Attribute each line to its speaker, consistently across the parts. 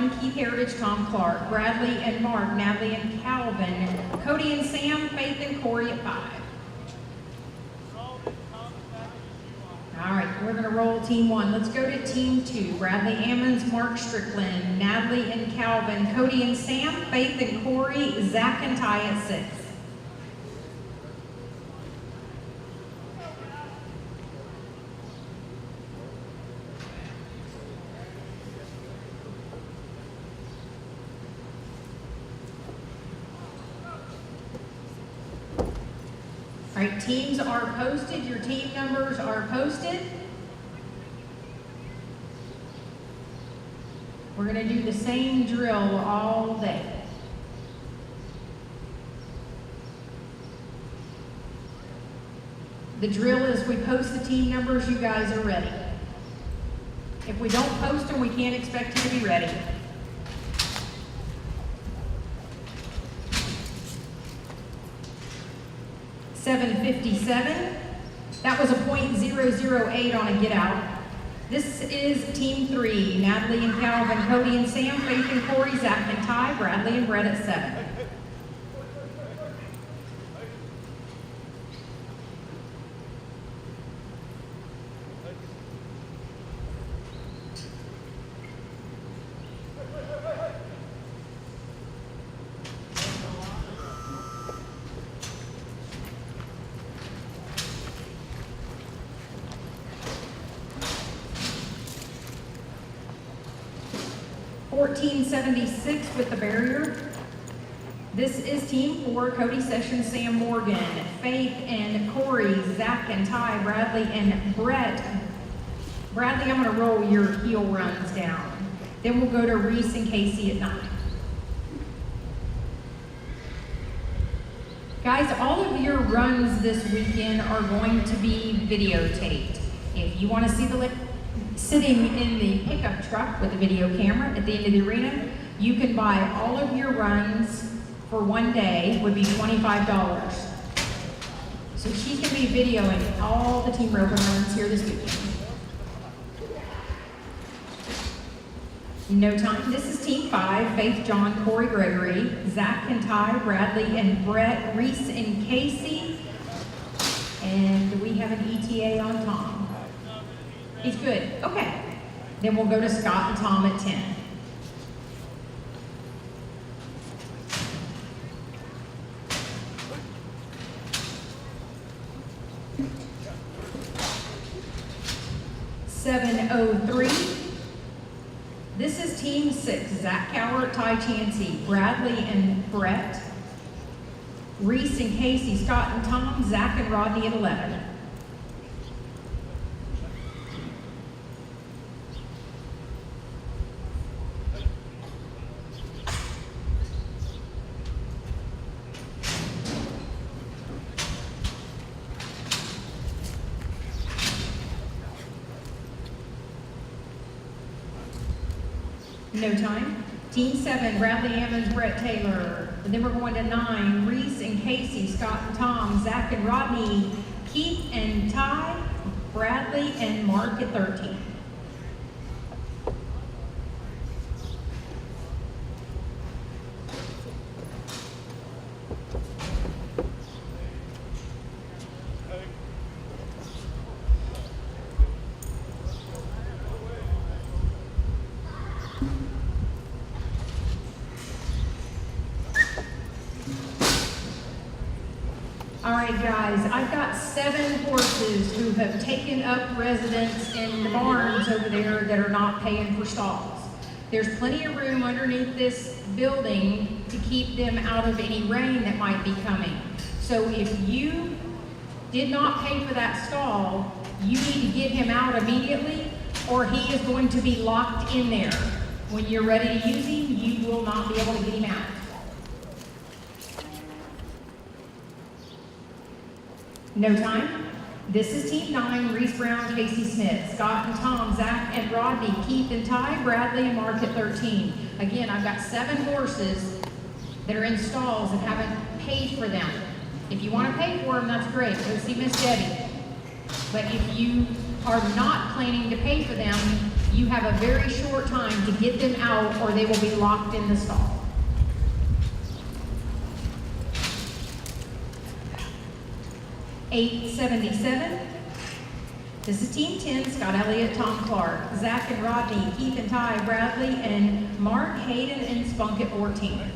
Speaker 1: John, Keith Heritage, Tom Clark, Bradley and Mark, Natalie and Calvin, Cody and Sam, Faith and Corey at 5. All right, we're going to roll team 1. Let's go to team 2. Bradley Ammons, Mark Strickland, Natalie and Calvin, Cody and Sam, Faith and Corey, Zach and Ty at 6. All right, teams are posted. Your team numbers are posted. We're going to do the same drill all day. The drill is we post the team numbers, you guys are ready. If we don't post them, we can't expect you to be ready. .757. That was a .008 on a get out. This is team 3. Natalie and Calvin, Cody and Sam, Faith and Corey, Zach and Ty, Bradley and Brett at 7. .1476 with the barrier. This is team 4, Cody Sessions, Sam Morgan, Faith and Corey, Zach and Ty, Bradley and Brett. Bradley, I'm going to roll your heel runs down. Then we'll go to Reese and Casey at 9. Guys, all of your runs this weekend are going to be videotaped. If you want to see the sitting in the pickup truck with a video camera at the end of the arena, you can buy all of your runs for one day, would be $25. So she's going to be videoing all the team rope runs here this weekend. No time. This is team 5, Faith, John, Corey, Gregory, Zach and Ty, Bradley and Brett, Reese and Casey, and we have an ETA on Tom. He's good. Okay. Then we'll go to Scott and Tom at 10. .703. This is team 6. Zach Cowart, Ty Chansey, Bradley and Brett, Reese and Casey, Scott and Tom, Zach and Rodney at 11. No time. Team 7, Bradley Ammons, Brett Taylor. And then we're going to 9, Reese and Casey, Scott and Tom, Zach and Rodney, Keith and Ty, Bradley and Mark at 13. All right, guys, I've got 7 horses who have taken up residence in the barns over there that are not paying for stalls. There's plenty of room underneath this building to keep them out of any rain that might be coming. So if you did not pay for that stall, you need to get him out immediately, or he is going to be locked in there. When you're ready to use him, you will not be able to get him out. No time. This is team 9, Reese Brown, Casey Smith, Scott and Tom, Zach and Rodney, Keith and Ty, Bradley and Mark at 13. Again, I've got 7 horses that are in stalls and haven't paid for them. If you want to pay for them, that's great. Go see Miss Debbie. But if you are not planning to pay for them, You have a very short time to get them out or they will be locked in the stall. $8.77. This is Team 10, Scott Elliott, Tom Clark, Zach and Rodney, Keith and Ty, Bradley, and Mark, Hayden, and Spunk at 14.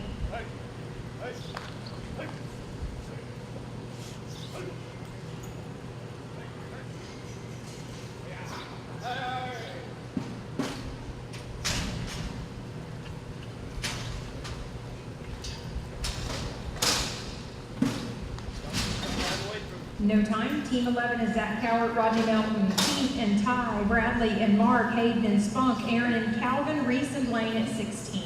Speaker 1: No time. Team 11 is Zach Cowart, Rodney Melton, Keith and Ty, Bradley and Mark, Hayden and Spunk, Aaron and Calvin, Reese and Blaine at 16.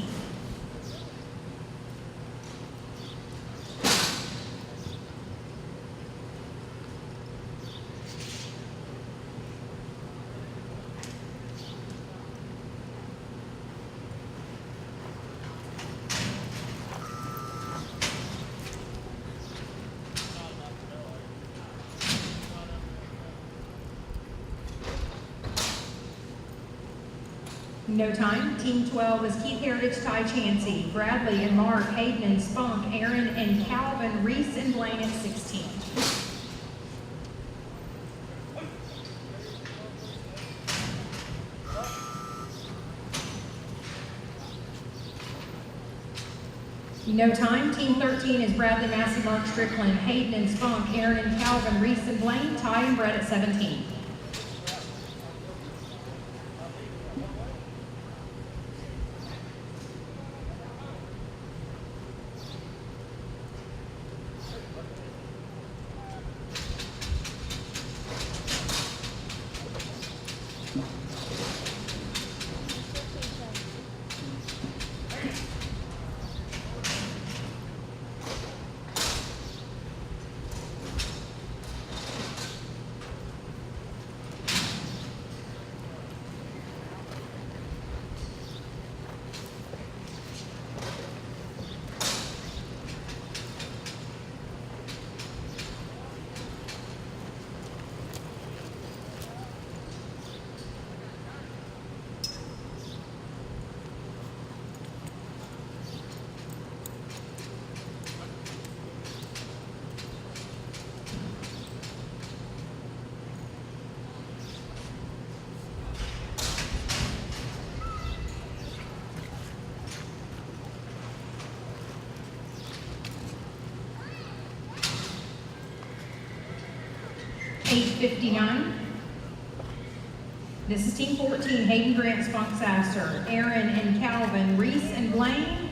Speaker 1: No time. Team 12 is Keith Heritage, Ty Chansey, Bradley and Mark, Hayden and Spunk, Aaron and Calvin, Reese and Blaine at 16. No time. Team 13 is Bradley, Massey, Mark Strickland, Hayden and Spunk, Aaron and Calvin, Reese and Blaine, Ty and Brett at 17. $8.59. This is Team 14, Hayden, Grant, Spunk, Sasser, Aaron and Calvin, Reese and Blaine.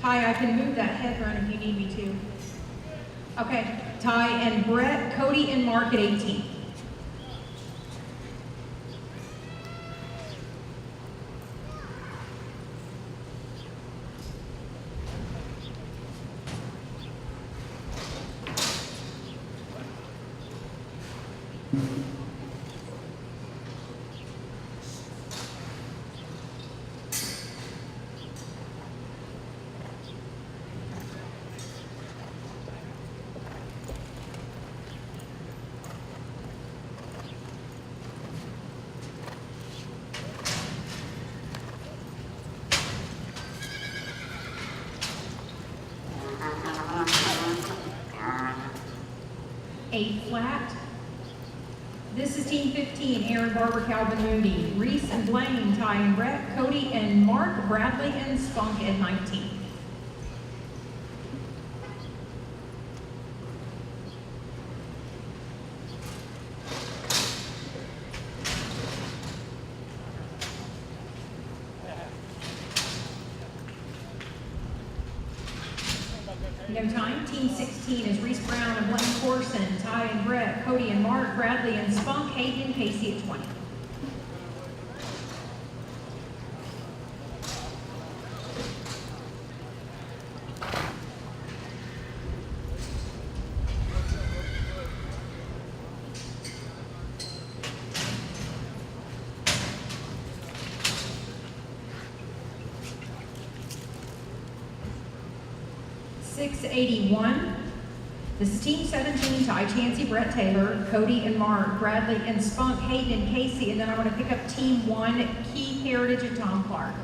Speaker 1: Ty, I can move that head run if you need me to. Okay, Ty and Brett, Cody and Mark at 18. Eight flat. This is Team 15, Aaron, Barber, Calvin, Moody, Reese and Blaine, Ty and Brett, Cody and Mark, Bradley and Spunk at 19. No time. Team 16 is Reese Brown and Blaine Corson, Ty and Brett, Cody and Mark, Bradley and Spunk, Hayden and Casey at 20. $6.81. This is Team 17, Ty Chansey, Brett Taylor, Cody and Mark, Bradley and Spunk, Hayden and Casey, and then I want to pick up Team 1, Keith Heritage and Tom Clark.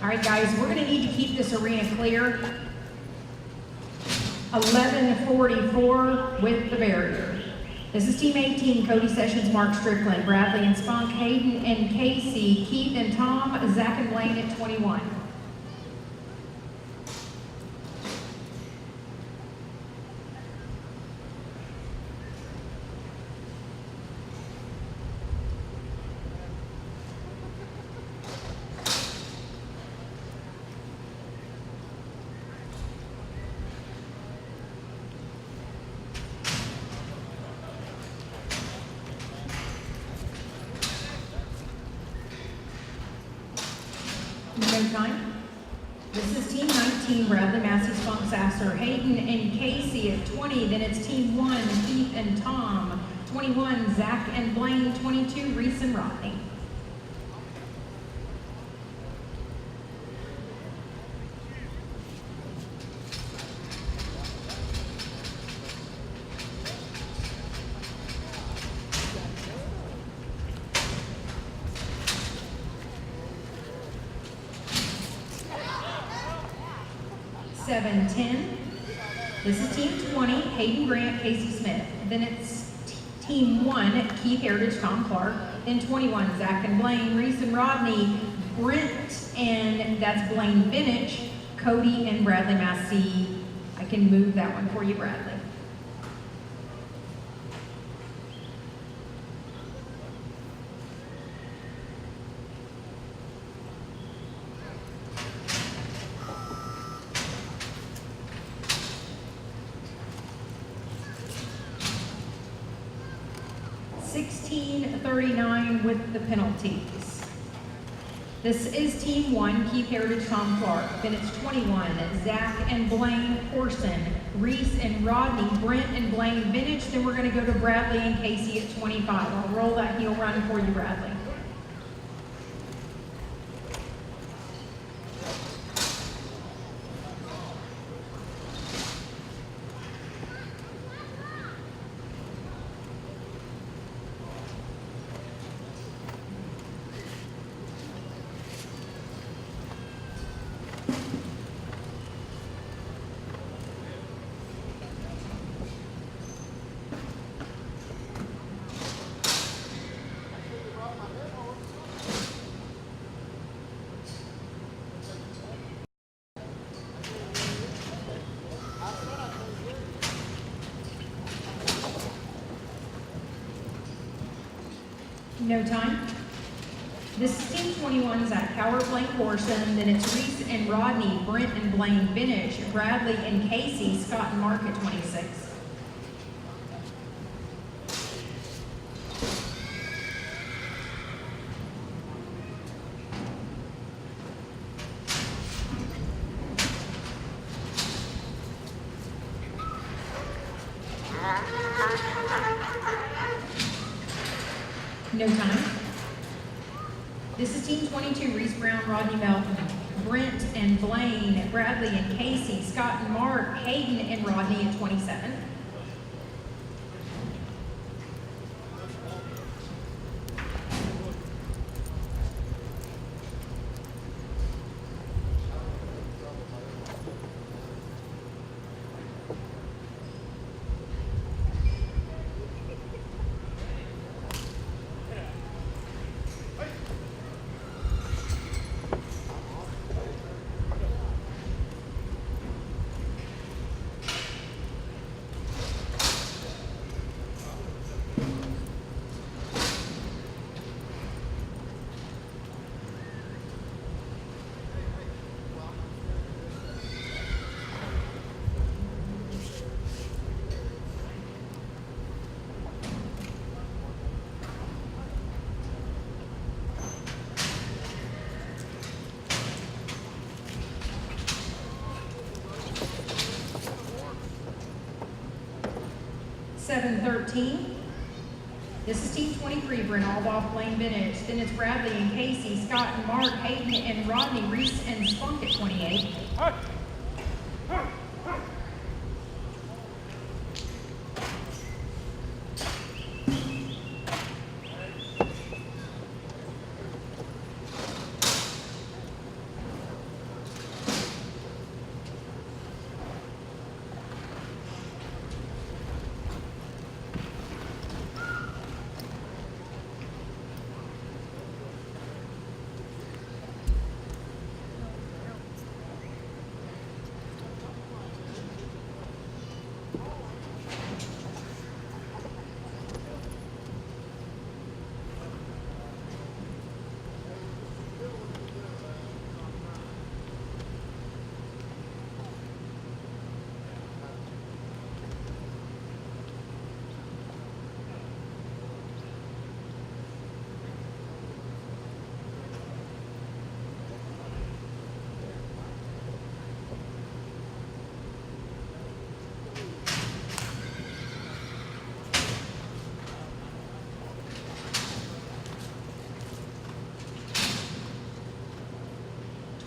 Speaker 1: All right, guys, we're going to need to keep this arena clear. 11:44 with the barrier. This is Team 18, Cody Sessions, Mark Strickland, Bradley and Spunk, Hayden and Casey, Keith and Tom, Zach and Blaine at 21. No time. This is Team 19, Bradley, Massey, Spunk, Sasser, Hayden and Casey at 20. Then it's Team 1, Keith and Tom. 21, Zach and Blaine. 22, Reese and Rodney. Seven, 10. This is Team 20, Hayden Grant, Casey Smith. Then it's Team 1, Keith Heritage, Tom Clark. Then 21, Zach and Blaine, Reese and Rodney, Brent, and that's Blaine Vinich, Cody and Bradley Massey. I can move that one for you, Bradley. $16.39 with the penalties. This is Team 1, Keith Heritage, Tom Clark. Then it's 21, Zach and Blaine Orson, Reese and Rodney, Brent and Blaine Vinich. Then we're going to go to Bradley and Casey at 25. I'll roll that heel run for you, Bradley. No time. This is Team 21, Zach Coward, Blaine Corson. Then it's Reese and Rodney, Brent and Blaine Vinich, Bradley and Casey, Scott and Mark at 26. No time. This is Team 22, Reese Brown, Rodney Melton, Brent and Blaine, Bradley and Casey, Scott and Mark, Hayden and Rodney at 27. $7.13. This is team 23, Brent Alboff, Blaine Bennett. Then it's Bradley and Casey, Scott and Mark, Hayden and Rodney, Reese and Spunk at 28.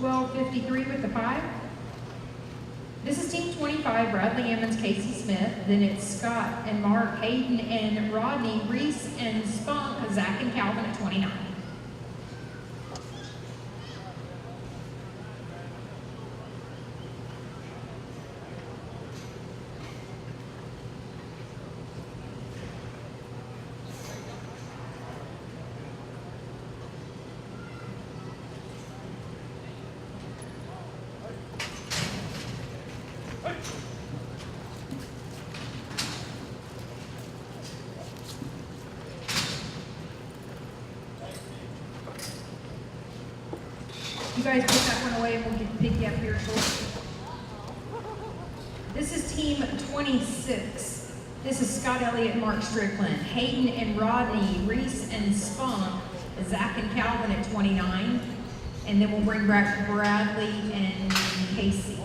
Speaker 1: 12:53 with the 5. This is team 25, Bradley Emmons, Casey Smith. Then it's Scott and Mark, Hayden and Rodney, Reese and Spunk, Zach and Calvin at 29. You guys put that one away and we'll pick you up here shortly. This is team 26. This is Scott Elliott and Mark Strickland, Hayden and Rodney, Reese and Spunk, Zach and Calvin at 29. And then we'll bring back Bradley and Casey.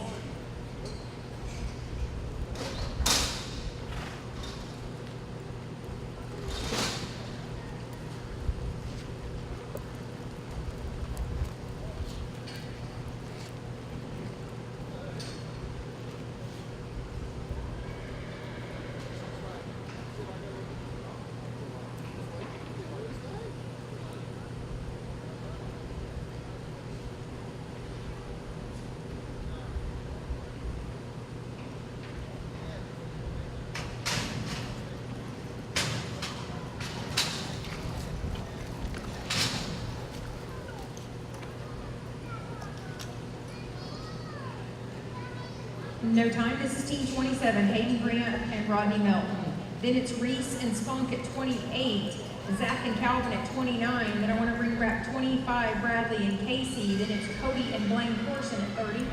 Speaker 1: No time. This is team 27, Hayden Grant and Rodney Melton. Then it's Reese and Spunk at 28, Zach and Calvin at 29. Then I want to bring back 25, Bradley and Casey. Then it's Cody and Blaine Corson at 30.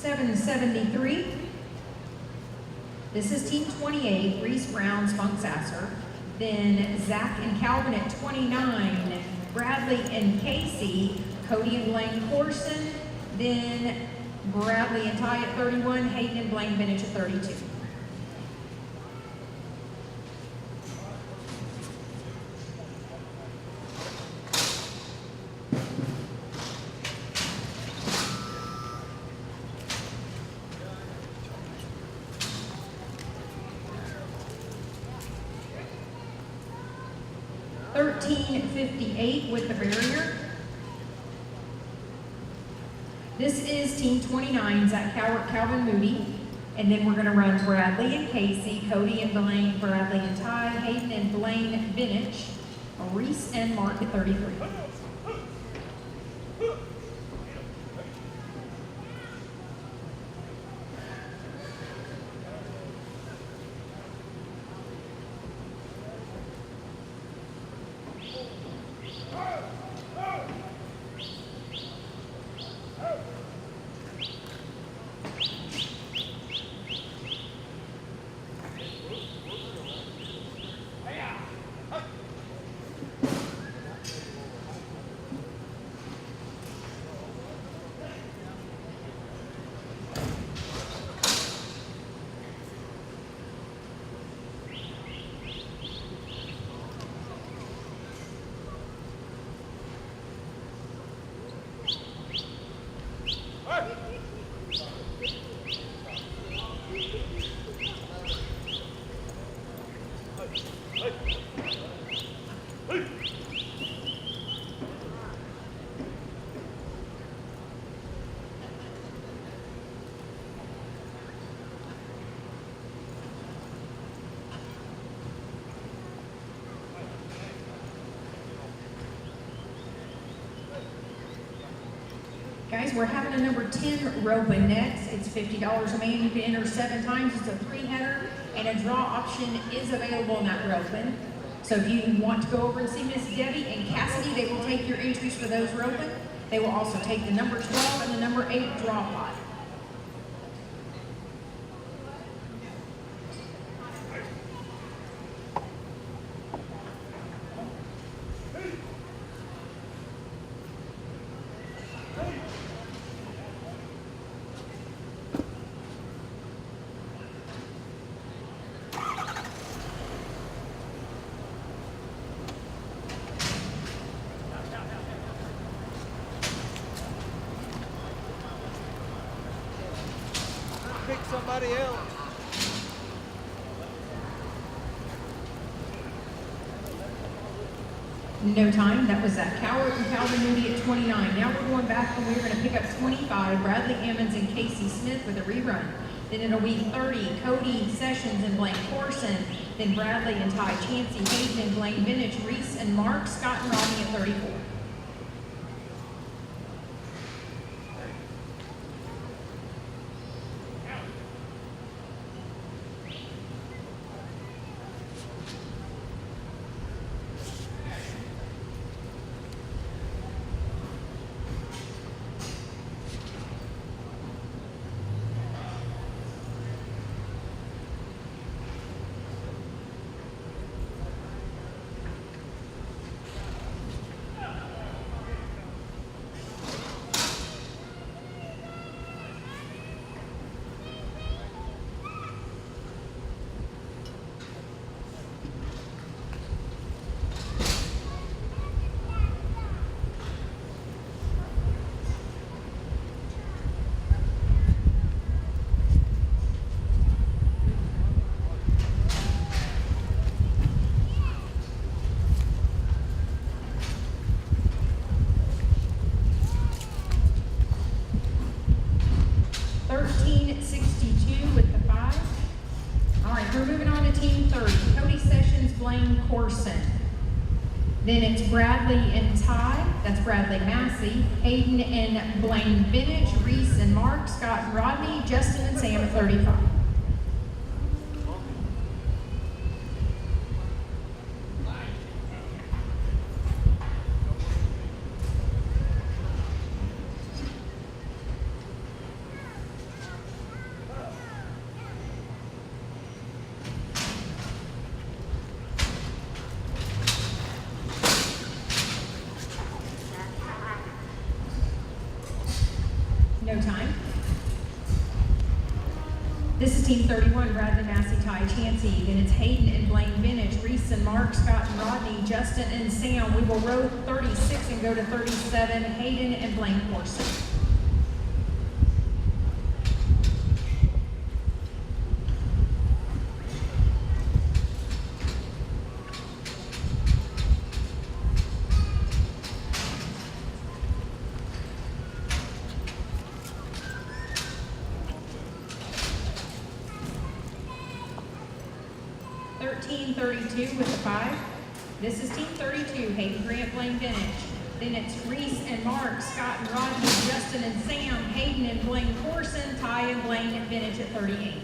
Speaker 1: $773. This is team 28, Reese Brown, Spunk Sasser. Then Zach and Calvin at 29, Bradley and Casey, Cody and Blaine Corson. Then Bradley and Ty at 31, Hayden and Blaine Bennett at 32. $13.58 with the barrier. This is team 29, Zach Cowart, Calvin Moody. And then we're going to run Bradley and Casey, Cody and Blaine, Bradley and Ty, Hayden and Blaine Bennett, Reese and Mark at 33. Guys, we're having a number 10 roping next. It's $50 a man. You can enter 7 times. It's a 3-header, and a draw option is available in that roping. So if you want to go over and see Miss Debbie and Cassidy, they will take your entries for those roping. They will also take the number 12 and the number 8 draw pot.
Speaker 2: Pick somebody else.
Speaker 1: No time. That was Cowart and Calvin Moody at 29. Now we're going back and we're going to pick up 25, Bradley Emmons and Casey Smith with a rerun. Then it'll be 30, Cody Sessions and Blaine Corson. Then Bradley and Ty Chansey, Hayden and Blaine Vintage, Reese and Mark, Scott and Rodney at 34. Corson. Then it's Bradley and Ty, that's Bradley Massey, Hayden and Blaine Vintage, Reese and Mark, Scott and Rodney, Justin and Sam at 35. No time. This is team 31, Bradley Massey, Ty Chansey. Then it's Hayden and Blaine Vintage, Reese and Mark, Scott and Rodney, Justin and Sam. We will row 36 and go to 37, Hayden and Blaine Corson. Team 32 with the 5. This is team 32, Hayden Grant, Blaine Vintage. Then it's Reese and Mark, Scott and Rodney, Justin and Sam, Hayden and Blaine Corson, Ty and Blaine Vintage at 38.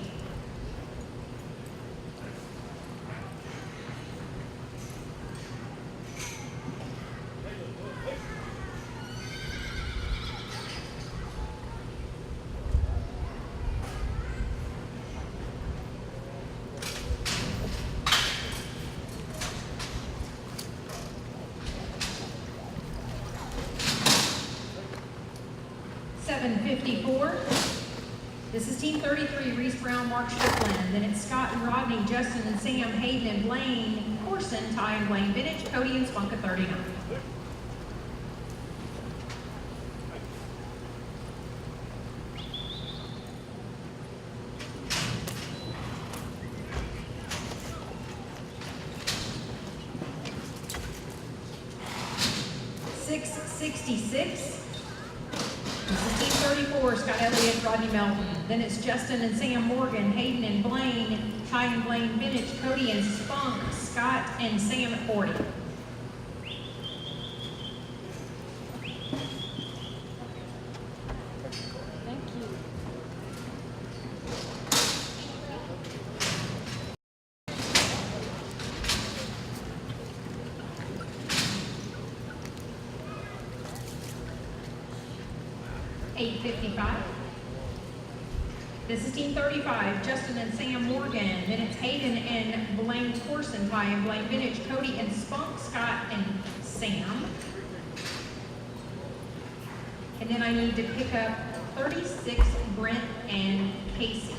Speaker 1: This is team 33, Reese Brown, Mark Strickland. Then it's Scott and Rodney, Justin and Sam, Hayden and Blaine Corson, Ty and Blaine Vintage, Cody and Spunk at 39. $6.66. This is team 34, Scott Elliott, Rodney Melton. Then it's Justin and Sam Morgan, Hayden and Blaine, Ty and Blaine Vintage, Cody and Spunk, Scott and Sam at 40. 8:55. This is team 35, Justin and Sam Morgan. Then it's Hayden and Blaine Corson, Ty and Blaine Vintage, Cody and Spunk, Scott and Sam. And then I need to pick up 36, Brent and Casey.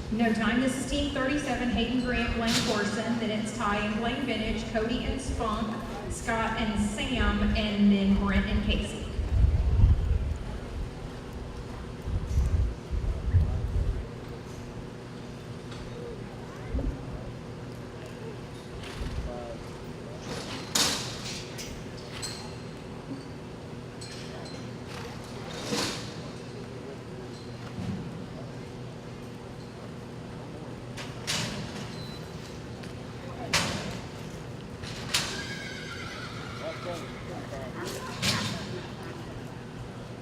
Speaker 1: No time. This is team 37, Hayden Grant, Blaine Corson. Then it's Ty and Blaine Vintage, Cody and Spunk, Scott and Sam, and then Brent and Casey.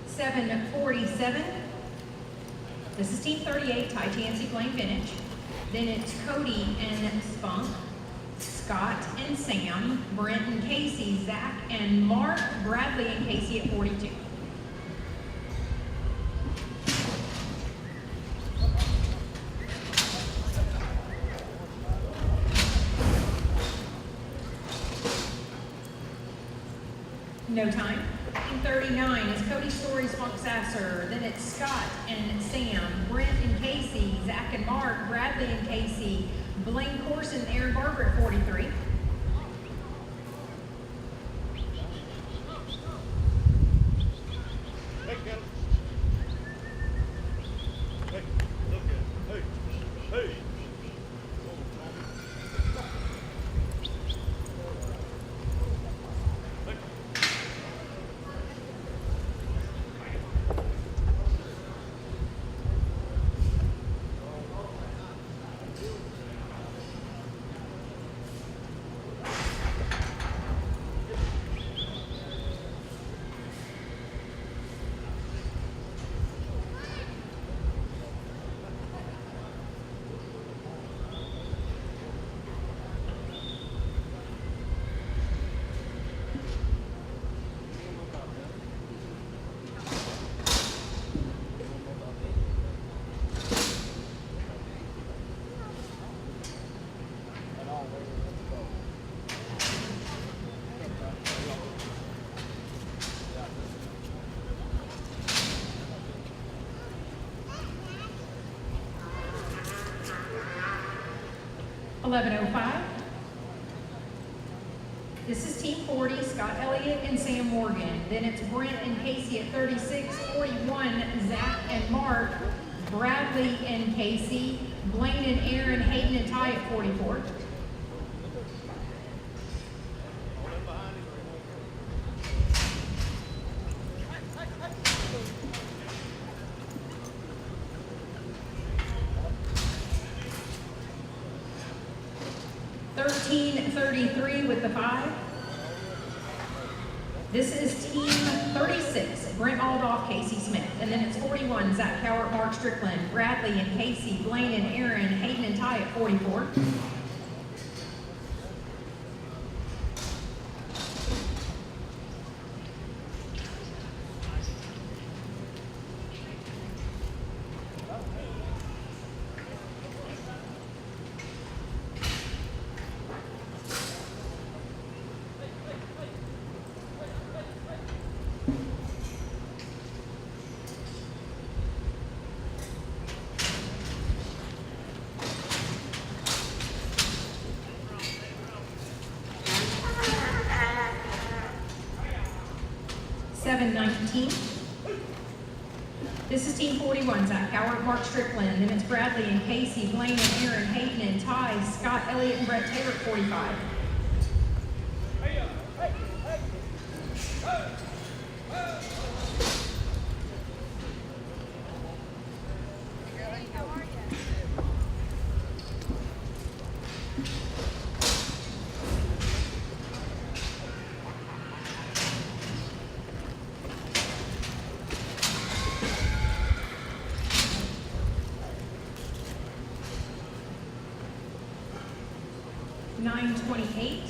Speaker 1: $7.47. This is team 38, Ty Chansey, Blaine Vintage. Then it's Cody and Spunk, Scott and Sam, Brent and Casey, Zach and Mark, Bradley and Casey at 42. No time. Team 39 is Cody Story, Spunk Sasser. Then it's Scott and Sam, Brent and Casey, Zach and Mark, Bradley and Casey, Blaine Corson, Aaron Barber at 43.
Speaker 2: Hey, Kelly. Hey, look at it. Hey, hey.
Speaker 1: $11.05. This is team 40, Scott Elliott and Sam Morgan. Then it's Brent and Casey at 36, 41, Zach and Mark, Bradley and Casey, Blaine and Aaron, Hayden and Ty at 44. $13.33 with the 5. This is team 36, Brent Aldoff, Casey Smith. And then it's 41, Zach Cowart, Mark Strickland, Bradley and Casey, Blaine and Aaron, Hayden and Ty at 44. $7.19. This is team 41, Zach Howard, Mark Strickland. Then it's Bradley and Casey, Blaine and Aaron, Hayden and Ty, Scott Elliott and Brett Taylor at 45. 9:28.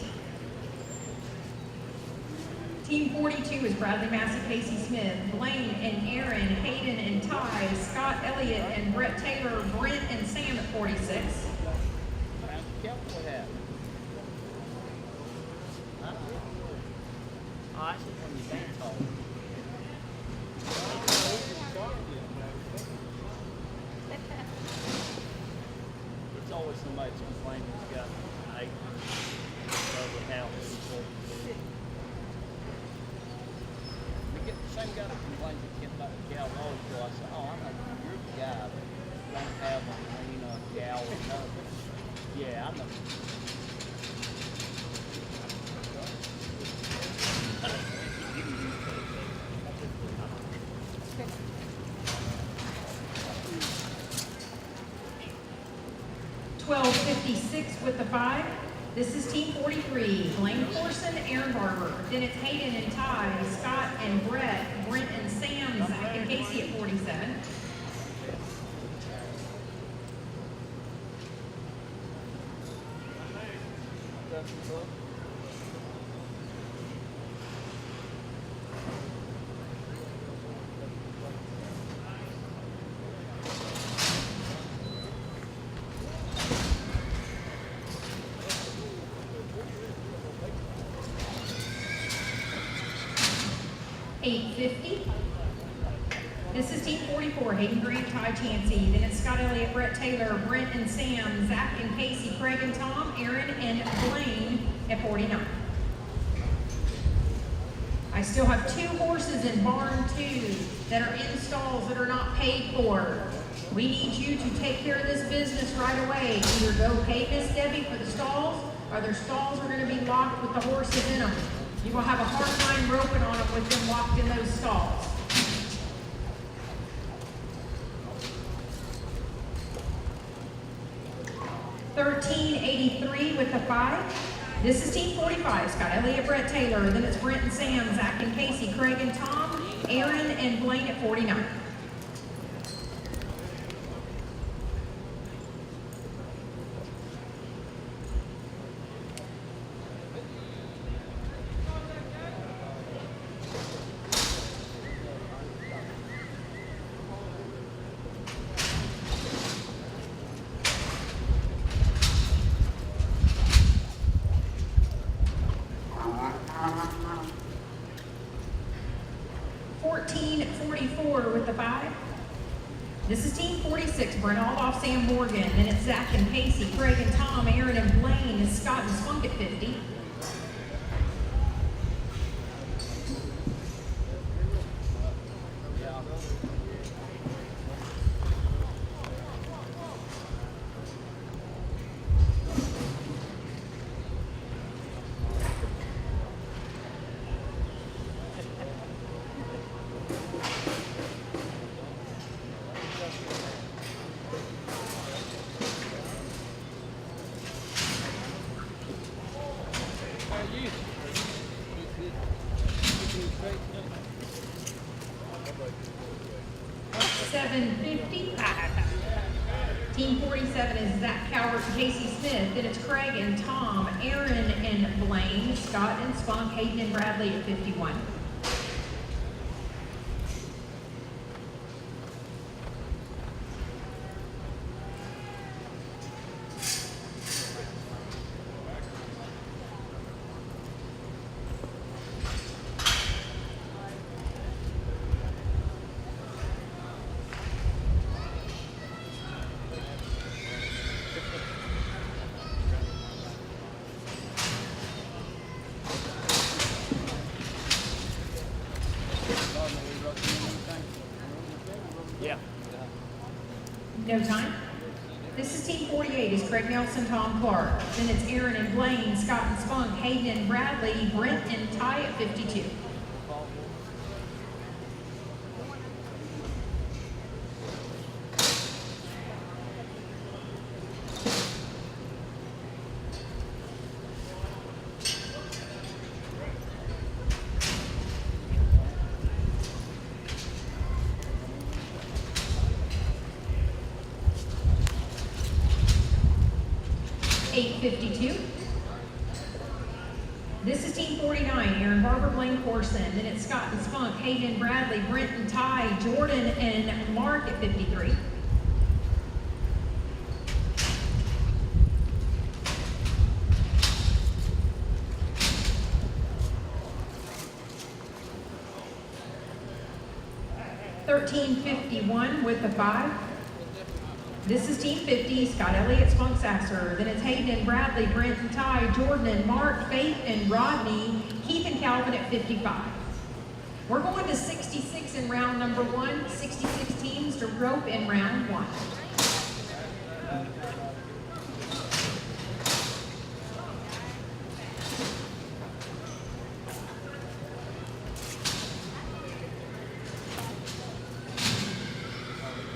Speaker 1: Team 42 is Bradley Massey, Casey Smith, Blaine and Aaron, Hayden and Ty, Scott Elliott and Brett Taylor, Brent and Sam at 46.
Speaker 2: It's always somebody that's complaining who's got 8 other houses. We get the same guy that complains that get about the cow always go, I say, oh, I know you're the guy that don't have a cow or nothing. Yeah, I know.
Speaker 1: $12.56 with the 5. This is Team 43, Blaine Corson, Aaron Barber. Then it's Hayden and Ty, Scott and Brett, Brent and Sam, Zach and Casey at 47. $8.50. This is Team 44, Hayden Grant, Ty Chansey. Then it's Scott Elliott, Brett Taylor, Brent and Sam, Zach and Casey, Craig and Tom, Aaron and Blaine at 49. I still have 2 horses in barn 2 that are in stalls that are not paid for. We need you to take care of this business right away. Either go pay Miss Debbie for the stalls, or their stalls are gonna be locked with the horses in them. You will have a hard time roping on them with them locked in those stalls. $13.83 with the 5. This is Team 45, Scott Elliott, Brett Taylor. Then it's Brent and Sam, Zach and Casey, Craig and Tom, Aaron and Blaine at 49. $14.44 with the 5. This is Team 46, Brent Aldoff, Sam Morgan. Then it's Zach and Casey, Craig and Tom, Aaron and Blaine, and Scott and Spunk at 50. $7.50. Team 47 is Zach Calvert and Casey Smith. Then it's Craig and Tom, Aaron and Blaine, Scott and Spunk, Hayden and Bradley at 51.
Speaker 2: Yeah.
Speaker 1: No time. This is Team 48, is Craig Nelson, Tom Clark. Then it's Aaron and Blaine, Scott and Spunk, Hayden and Bradley, Brent and Ty at 52. $8.52. Carver Blaine Corson. Then it's Scott and Spunk, Hayden and Bradley, Brent and Ty, Jordan and Mark at 53. $13.51 with the 5. This is Team 50, Scott Elliott, Spunk Sasser. Then it's Hayden and Bradley, Brent and Ty, Jordan and Mark, Faith and Rodney, Keith and Calvin at 55. We're going to 66 in round number 1, 66 teams to rope in round 1.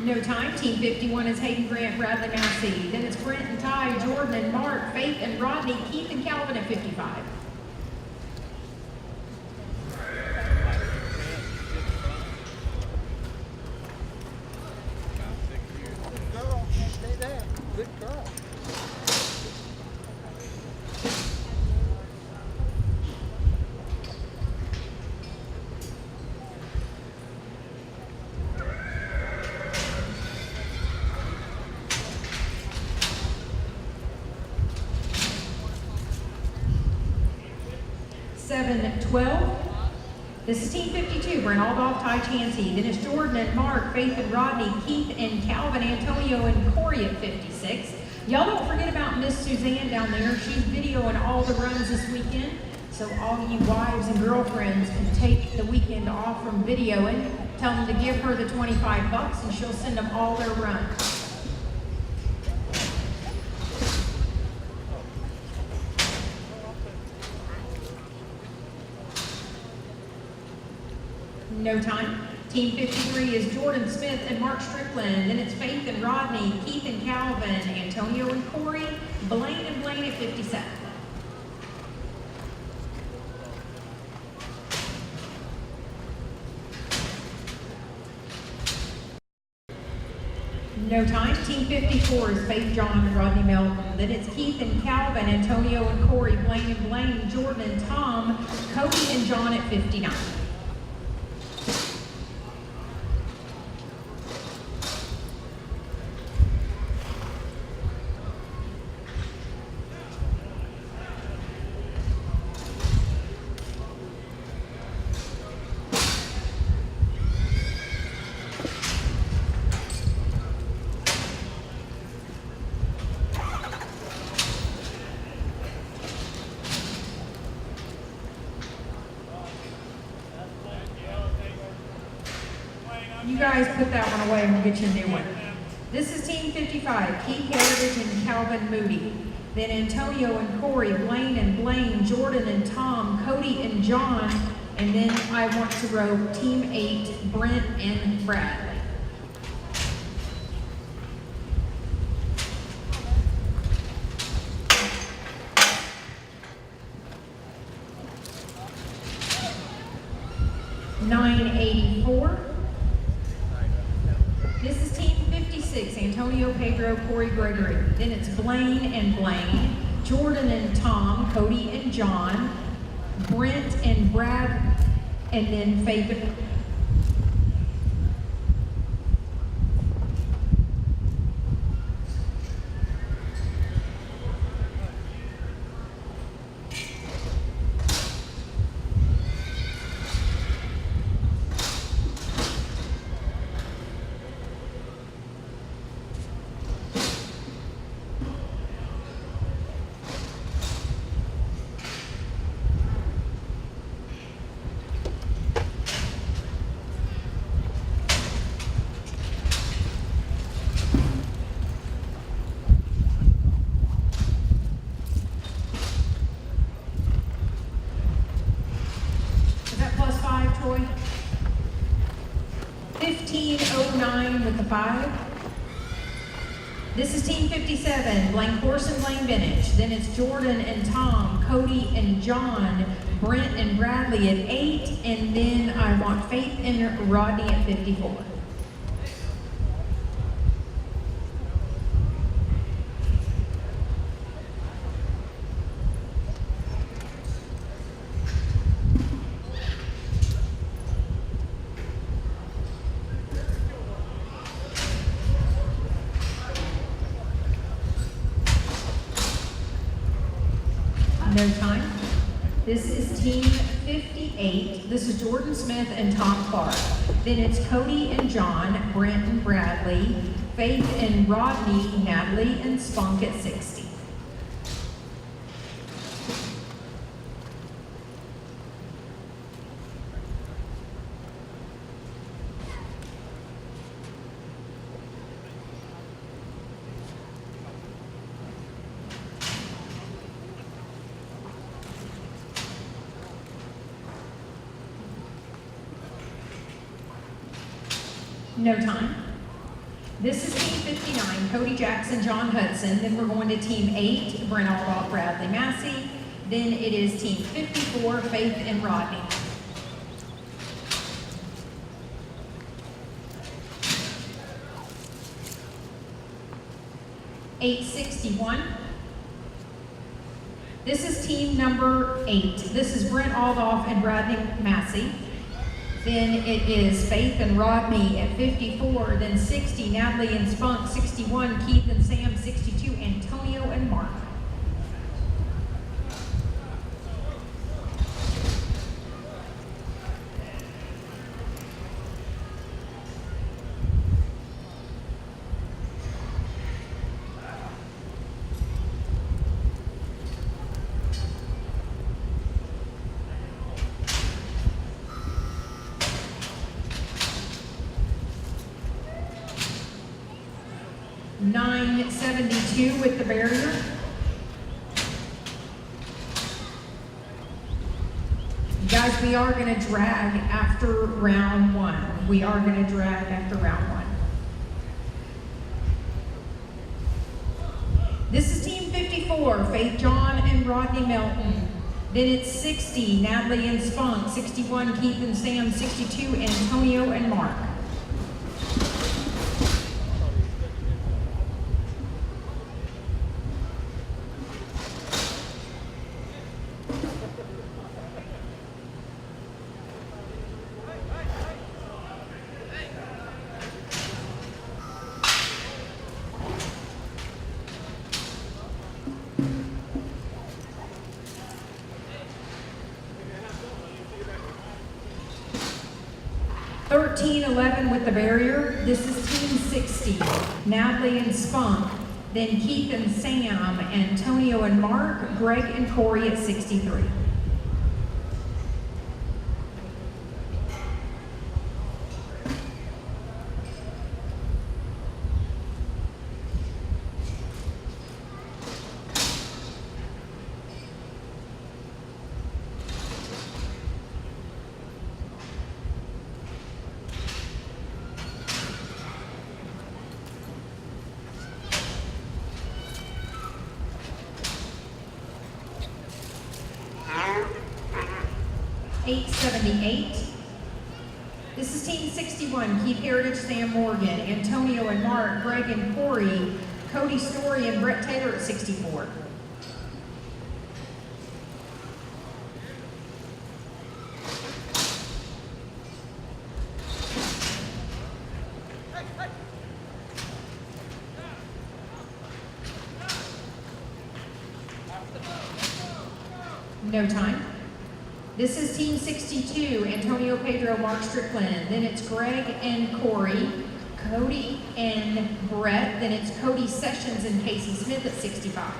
Speaker 1: No time. Team 51 is Hayden, Grant, Bradley, Massey. Then it's Brent and Ty, Jordan and Mark, Faith and Rodney, Keith and Calvin at 55.
Speaker 2: Good girl, can't say that. Good girl.
Speaker 1: $7.12. This is Team 52, Brent Aldoff, Ty Chansey. Then it's Jordan and Mark, Faith and Rodney, Keith and Calvin, Antonio and Corey at 56. Y'all don't forget about Miss Suzanne down there. She's videoing all the runs this weekend. So all you wives and girlfriends can take the weekend off from videoing. Tell them to give her the 25 bucks and she'll send them all their runs. No time. Team 53 is Jordan Smith and Mark Strickland. Then it's Faith and Rodney, Keith and Calvin, Antonio and Corey, Blaine and Blaine at 57. No time. Team 54 is Faith John and Rodney Melton. Then it's Keith and Calvin, Antonio and Corey, Blaine and Blaine, Jordan and Tom, Cody and John at 59. You guys put that one away and we'll get you a new one. This is Team 55, Keith Heritage and Calvin Moody. Then Antonio and Corey, Blaine and Blaine, Jordan and Tom, Cody and John. And then I want to row Team 8, Brent and Bradley. $9.84. This is Team 56, Antonio, Pedro, Corey, Gregory. Then it's Blaine and Blaine, Jordan and Tom, Cody and John, Brent and Brad, and then Faith and Troy. 15.09 with the 5. This is Team 57, Blaine Corson, Blaine Vintage. Then it's Jordan and Tom, Cody and John, Brent and Bradley at 8, and then I want Faith and Rodney at 54. No time. This is team 58. This is Jordan Smith and Tom Clark. Then it's Cody and John, Brent and Bradley, Faith and Rodney, Natalie and Spunk at 60. No time. This is team 59, Cody Jackson, John Hudson. Then we're going to team 8, Brent Albaugh, Bradley Massey. Then it is team 54, Faith and Rodney. $861. This is team number 8. This is Brent Albaugh and Bradley Massey. Then it is Faith and Rodney at 54, then 60, Natalie and Spunk, 61, Keith and Sam, 62, Antonio and Mark. $972 with the barrier. Guys, we are going to drag after round 1. We are going to drag after round 1. This is team 54, Faith John and Rodney Melton. Then it's 60, Natalie and Spunk, 61, Keith and Sam, 62, Antonio and Mark. $1311 with the barrier. This is team 60, Natalie and Spunk, then Keith and Sam, Antonio and Mark, Greg and Corey at 63. $878. This is team 61, Keith Heritage, Sam Morgan, Antonio and Mark, Greg and Corey, Cody Story and Brett Taylor at 64. No time. This is team 62, Antonio Pedro, Mark Strickland. Then it's Greg and Corey, Cody and Brett. Then it's Cody Sessions and Casey Smith at 65.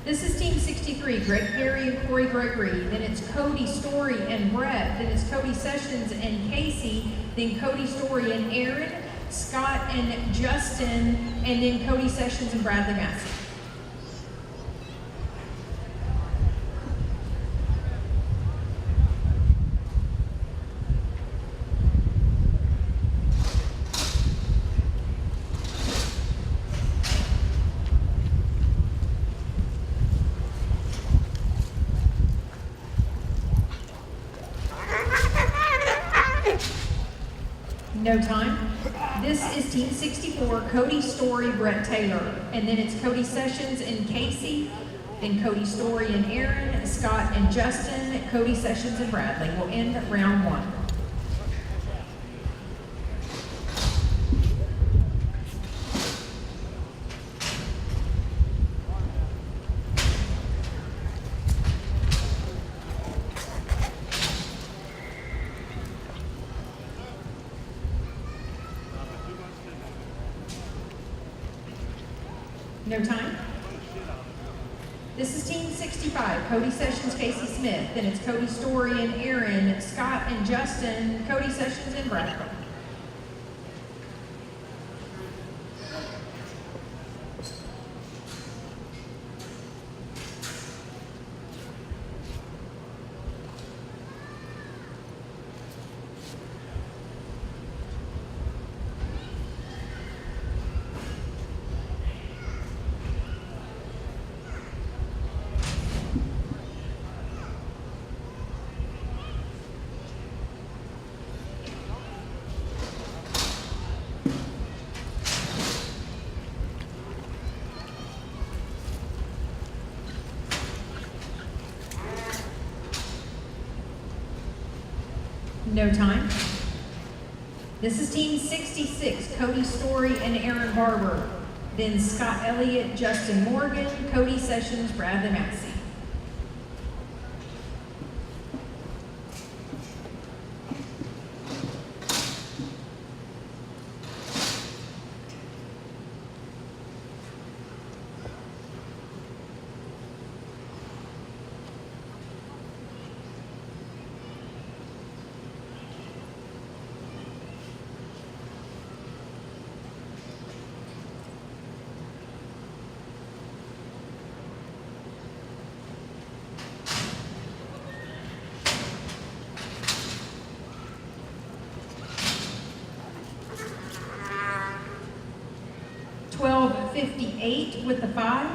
Speaker 1: This is Team 63, Greg Perry and Corey Gregory. Then it's Cody Story and Brett. Then it's Cody Sessions and Casey. Then Cody Story and Aaron, Scott and Justin, and then Cody Sessions and Bradley Massey. No time. This is Team 64, Cody Story, Brett Taylor. And then it's Cody Sessions and Casey, then Cody Story and Aaron, Scott and Justin, Cody Sessions and Bradley. We'll end round one. No time. This is Team 65, Cody Sessions, Casey Smith. Then it's Cody Story and Aaron, Scott and Justin, Cody Sessions and Bradley. No time. This is Team 66, Cody Story and Aaron Barber. Then Scott Elliott, Justin Morgan, Cody Sessions, Bradley Massey. .58 with the 5.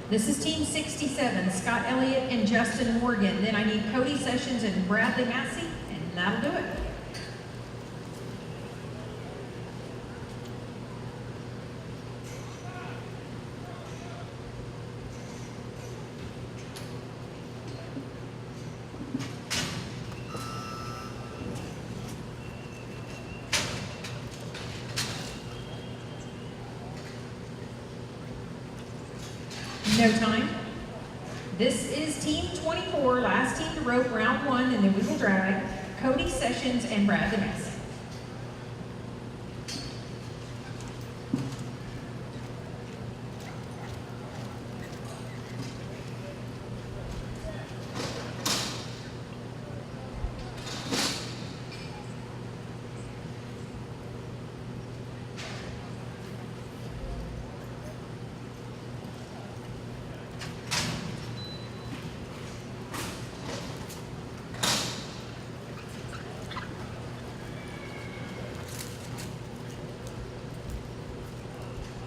Speaker 1: This is Team 67, Scott Elliott and Justin Morgan. Then I need Cody Sessions and Bradley Massey, and that'll do it. No time. This is Team 24, last team to rope, round 1, and then we will drag Cody Sessions and Bradley Massey.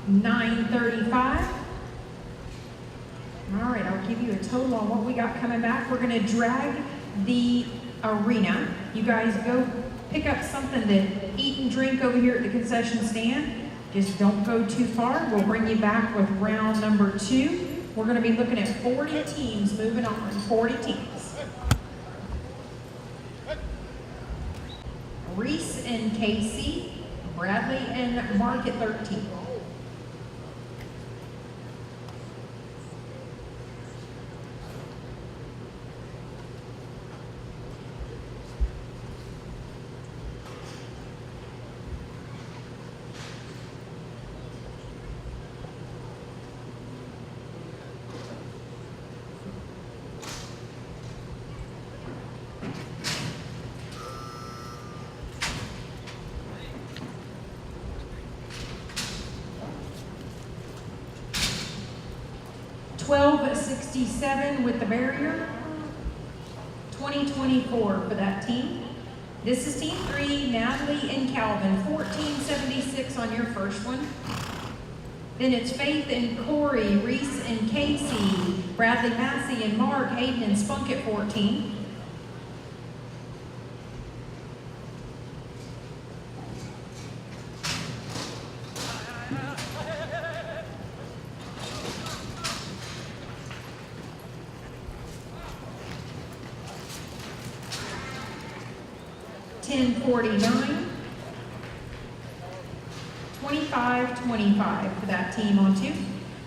Speaker 1: $9.35. All right, I'll give you a total on what we got coming back. We're gonna drag the arena. You guys go pick up something to eat and drink over here at the concession stand. Just don't go too far. We'll bring you back with round number 2. We're gonna be looking at 40 teams moving on, 40 teams. Reese and Casey, Bradley and Mark at 13. 1267 with the barrier. 2024 for that team. This is team 3, Natalie and Calvin, 1476 on your first one. Then it's Faith and Corey, Reese and Casey, Bradley Massey and Mark, Hayden and Spunk at 14. $10.49. 25-25 for that team on 2.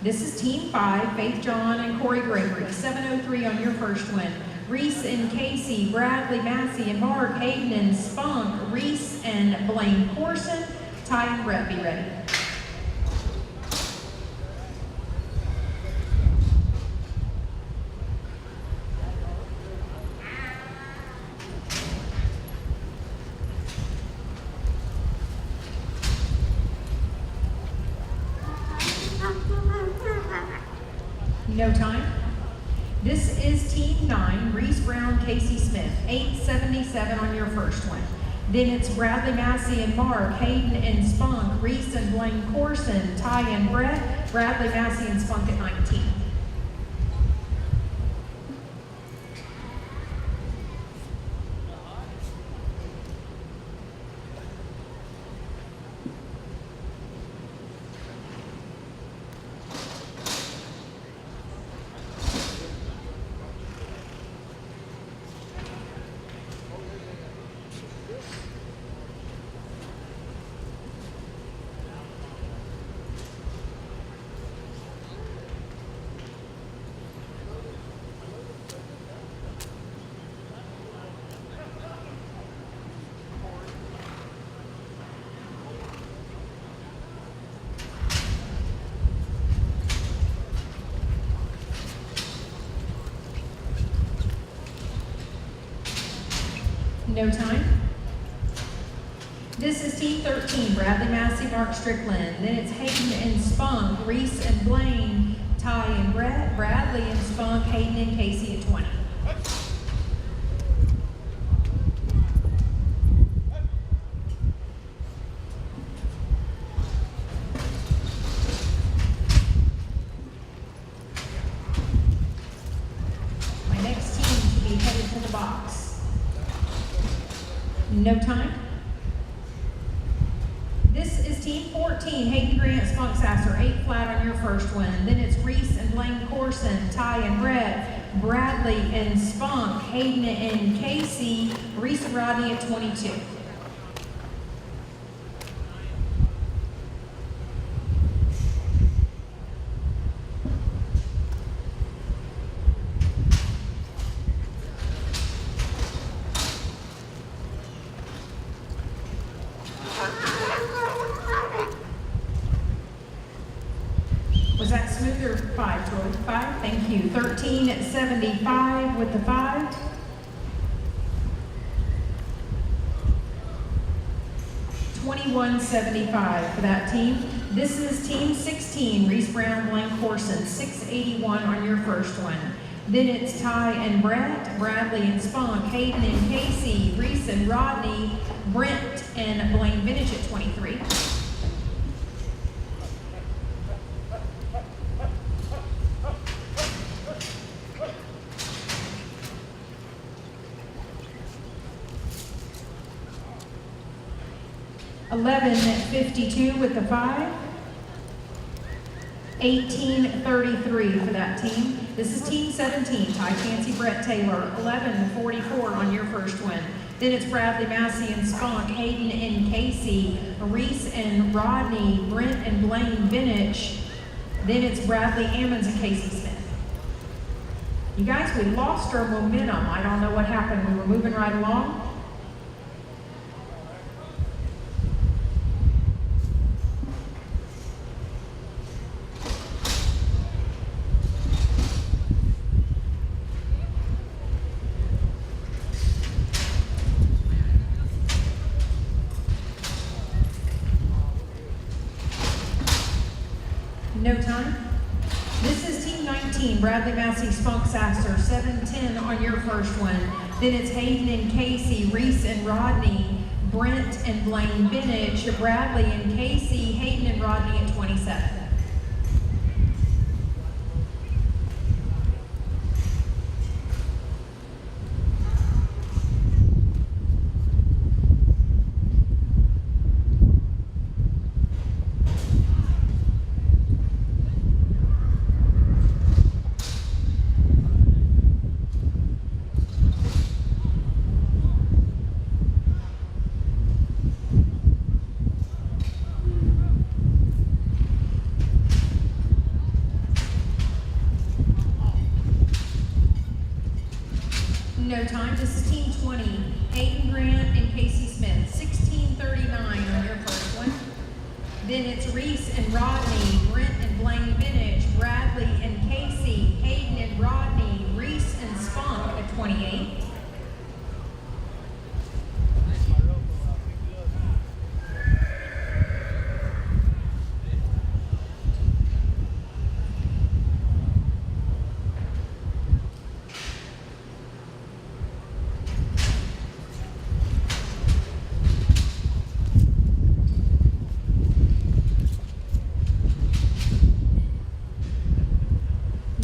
Speaker 1: This is team 5, Faith John and Corey Gregory, 703 on your first one. Reese and Casey, Bradley Massey and Mark, Hayden and Spunk, Reese and Blaine Corson, Ty and Brett, be ready. No time. This is team 9, Reese Brown, Casey Smith, 877 on your first one. Then it's Bradley Massey and Mark, Hayden and Spunk, Reese and Blaine Corson, Ty and Brett, Bradley Massey and Spunk at 19. No time. This is team 13, Bradley Massey, Mark Strickland. Then it's Hayden and Spunk, Reese and Blaine, Ty and Brett, Bradley and Spunk, Hayden and Casey at 20. My next team should be headed to the box. No time. This is team 14, Hayden Grant, Spunk Sasser, 8 flat on your first one. Then it's Reese and Blaine Corson, Ty and Brett, Bradley and Spunk, Hayden and Casey, Reese and Rodney at 22. Was that smooth or 5, Troy? 5, thank you. 1375 with the 5. $21.75 for that team. This is team 16, Reese Brown, Blaine Corson, 681 on your first one. Then it's Ty and Brett, Bradley and Spunk, Hayden and Casey, Reese and Rodney, Brent and Blaine Vintage at 23. $11.52 with the 5. $18.33 for that team. This is team 17, Ty Chansey, Brett Taylor, $11.44 on your first one. Then it's Bradley Massey and Spunk, Hayden and Casey, Reese and Rodney, Brent and Blaine Vintage. Then it's Bradley Ammons and Casey Smith. You guys, we lost our momentum. I don't know what happened. We were moving right along. No time. This is team 19, 19, Bradley Massey, Spunk Sasser, 7-10 on your first one. Then it's Hayden and Casey, Reese and Rodney, Brent and Blaine Benich, Bradley and Casey, Hayden and Rodney at 27. No time. This is team 20. Hayden Grant and Casey Smith. 16:39 on your first one. Then it's Reese and Rodney, Brent and Blaine Benich, Bradley and Casey, Hayden and Rodney, Reese and Spunk at 28.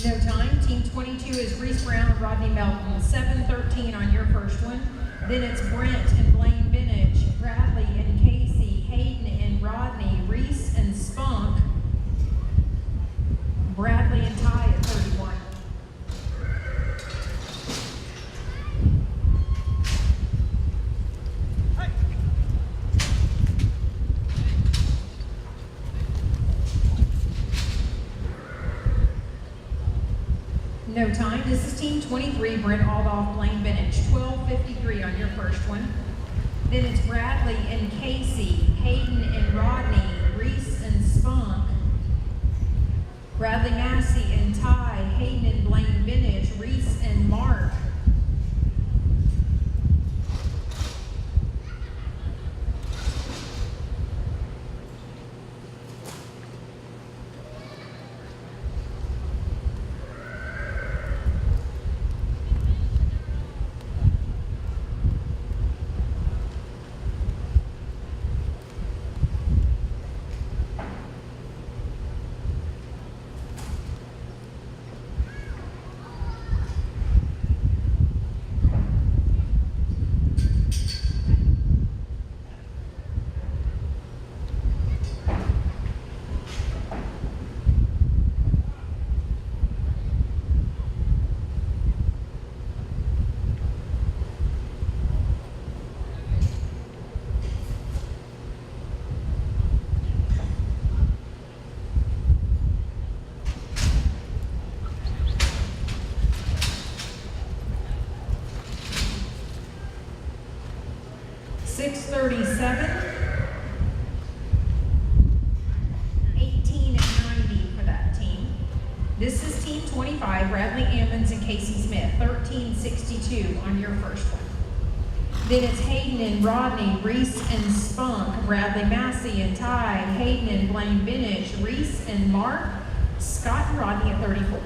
Speaker 1: No time. Team 22 is Reese Brown and Rodney Melton. 7:13 on your first one. Then it's Brent and Blaine Benich, Bradley and Casey, Hayden and Rodney, Reese and Spunk, Bradley and Ty at 31. No time. This is team 23, Brent Aldoff, Blaine Benich. 12:53 on your first one. Then it's Bradley and Casey, Hayden and Rodney, Reese and Spunk, Bradley Massey and Ty, Hayden and Blaine Benich, Reese and Mark. $637, 1890 for that team. This is team 25, Bradley Ammons and Casey Smith. 1362 on your first one. Then it's Hayden and Rodney, Reese and Spunk, Bradley Massey and Ty, Hayden and Blaine Benich, Reese and Mark, Scott and Rodney at 34.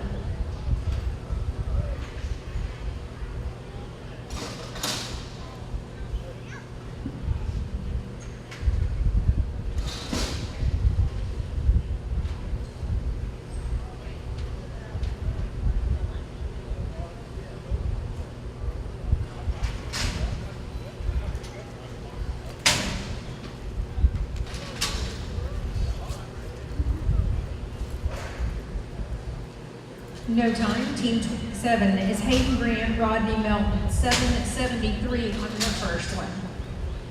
Speaker 1: No time. Team 7 is Hayden Grant, Rodney Melton. 7:73 on your first one.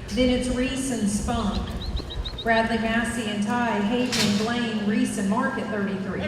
Speaker 1: Then it's Reese and Spunk, Bradley Massey and Ty, Hayden and Blaine, Reese and Mark at 33.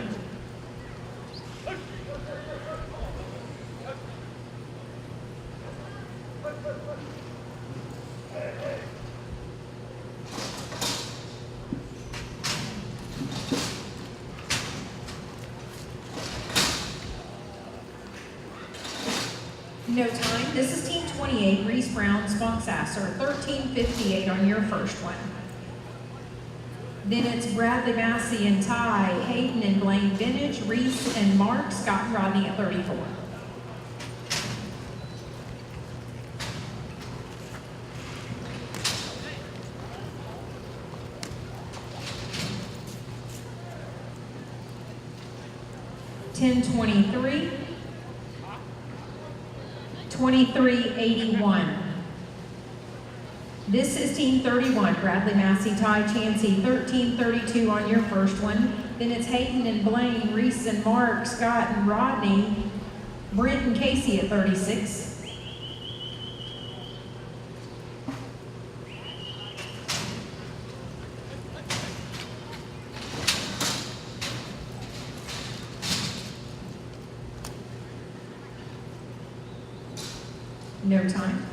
Speaker 1: No time. This is team 28, Reese Brown, Spunk Sasser. 13:58 on your first one. Then it's Bradley Massey and Ty, Hayden and Blaine Vintage, Reese and Mark, Scott and Rodney at 34. $10.23, $23.81. This is Team 31, Bradley Massey, Ty Chansey, $13.32 on your first one. Then it's Hayden and Blaine, Reese and Mark, Scott and Rodney, Brent and Casey at 36. No time.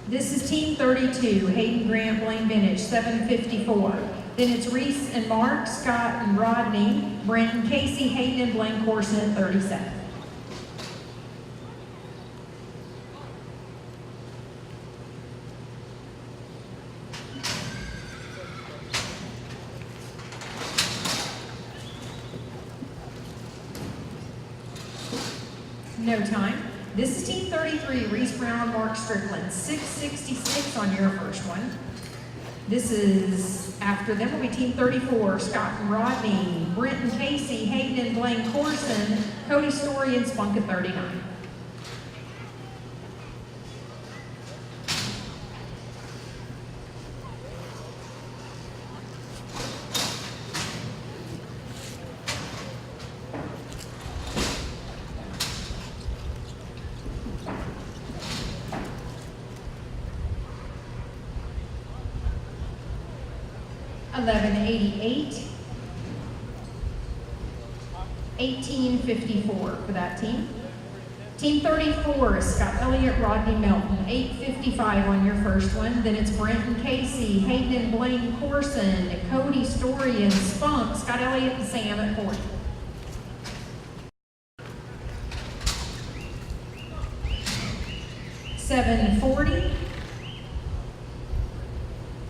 Speaker 1: This is Team 32, Hayden Grant, Blaine Vintage, $7.54. Then it's Reese and Mark, Scott and Rodney, Brent and Casey, Hayden and Blaine Corson at 37. No time. This is Team 33, Reese Brown, Mark Strickland, $6.66 on your first one. This is, after them will be Team 34, Scott and Rodney, Brent and Casey, Hayden and Blaine Corson, Cody Story and Spunk at 39. $11.88, $18.54 for that team. Team 34 is Scott Elliott, Rodney Melton, $8.55 on your first one. Then it's Brent and Casey, Hayden and Blaine Corson, Cody Story and Spunk, Scott Elliott and Sam at 40. $7.40,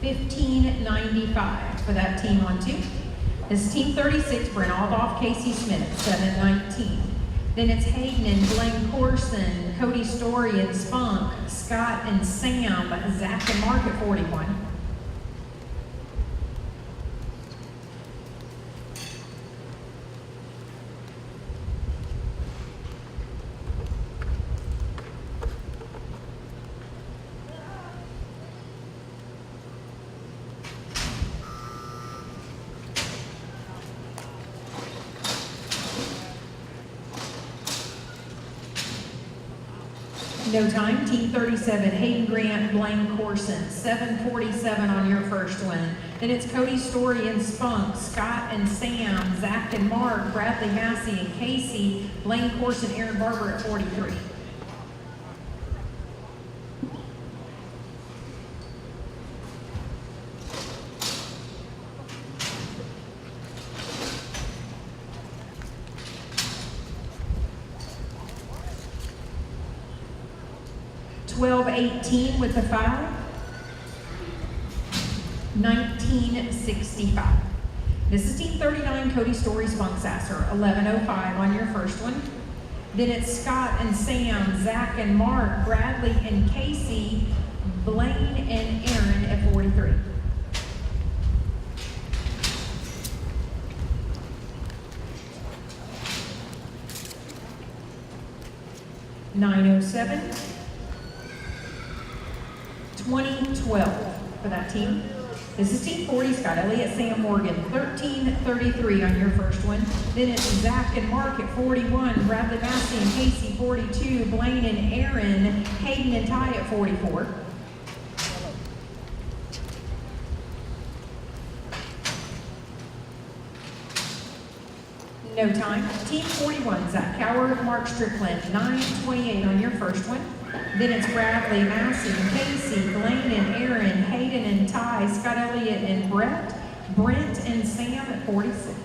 Speaker 1: $15.95 for that team on two. This is Team 36, Brent Aldoff, Casey Smith, $7.19. Then it's Hayden and Blaine Corson, Cody Story and Spunk, Scott and Sam, Zach and Mark at 41. No time. Team 37, Hayden Grant, Blaine Corson, $7.47 on your first one. Then it's Cody Story and Spunk, Scott and Sam, Zach and Mark, Bradley Massey and Casey, Blaine Corson, Aaron Barber at 43. $12.18 with the foul. $19.65. This is Team 39, Cody Story, Spunk Sasser, $11.05 on your first one. Then it's Scott and Sam, Zach and Mark, Bradley and Casey, Blaine and Aaron at 43. $9.07. 2012 for that team. This is Team 40, Scott Elliott, Sam Morgan, $13.33 on your first one. Then it's Zach and Mark at 41, Bradley Massey and Casey 42, Blaine and Aaron, Hayden and Ty at 44. No time. Team 41, Zach Coward, Mark Strickland, $9.28 on your first one. Then it's Bradley, Massey, Casey, Blaine and Aaron, Hayden and Ty, Scott Elliott and Brett, Brent and Sam at 46.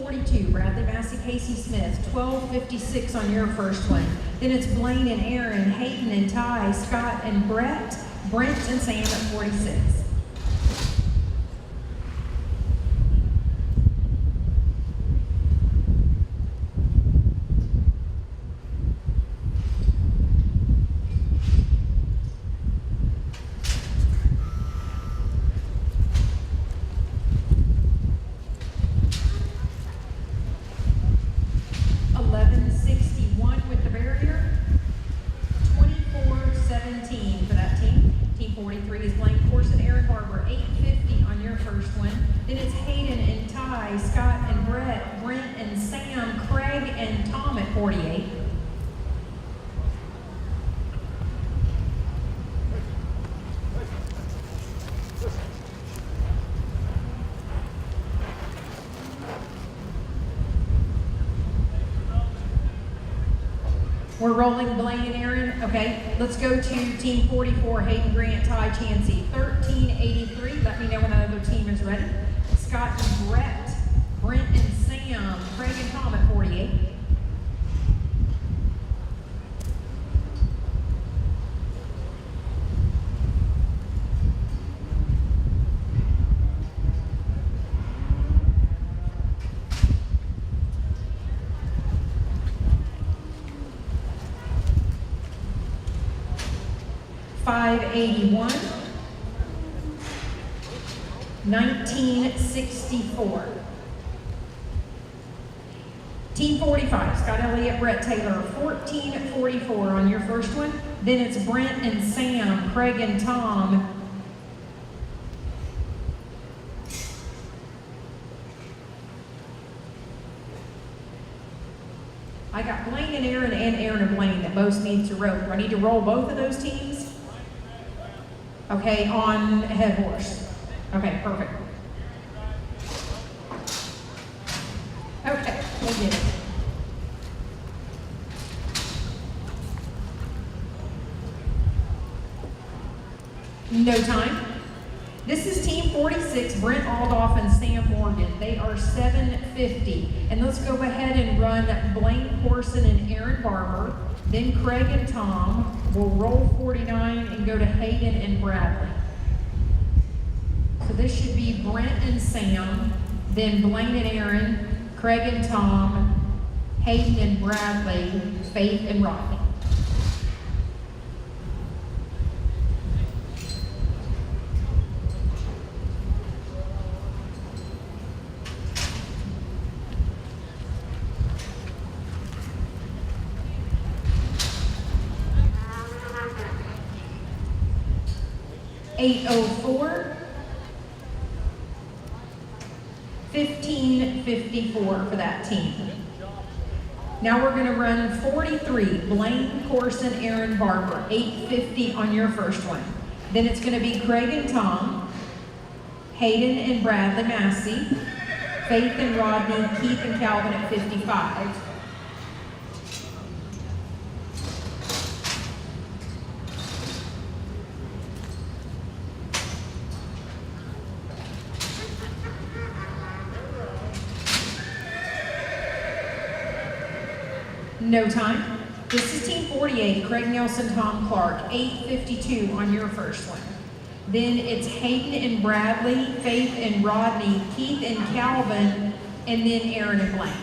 Speaker 1: 42, Bradley Massey, Casey Smith, 12:56 on your first one. Then it's Blaine and Aaron, Hayden and Ty, Scott and Brett, Brent and Sam at 46. Scott and Brett, Brent and Sam, Craig and Tom at 48. We're rolling Blaine and Aaron. Okay, let's go to team 44, Hayden, Grant, Ty, Chansey. 1383, let me know when that other team is ready. Scott and Brett, Brent and Sam, Craig and Tom at 48. $581, 1964. Team 45, Scott Elliott, Brett Taylor, 1444 on your first one. Then it's Brent and Sam, Craig and Tom. I got Blaine and Aaron and Blaine that both need to roll. Do I need to roll both of those teams? Okay, on head horse. Okay, perfect. Okay, we'll get it. No time. This is team 46, Brent Aldoff and Sam Morgan. They are 750. And let's go ahead and run Blaine Corson and Aaron Barber. Then Craig and Tom will roll 49 and go to Hayden and Bradley. So this should be Brent and Sam, then Blaine and Aaron, Craig and Tom, Hayden and Bradley, Faith and Rodney. $804, 1554 for that team. Now we're going to run 43, Blaine Corson, Aaron Barber, 850 on your first one. Then it's going to be Craig and Tom, Hayden and Bradley Massey, Faith and Rodney, Keith and Calvin at 55. No time. This is team 48, Craig Nelson, Tom Clark, 852 on your first one. Then it's Hayden and Bradley, Faith and Rodney, Keith and Calvin, and then Aaron and Blaine.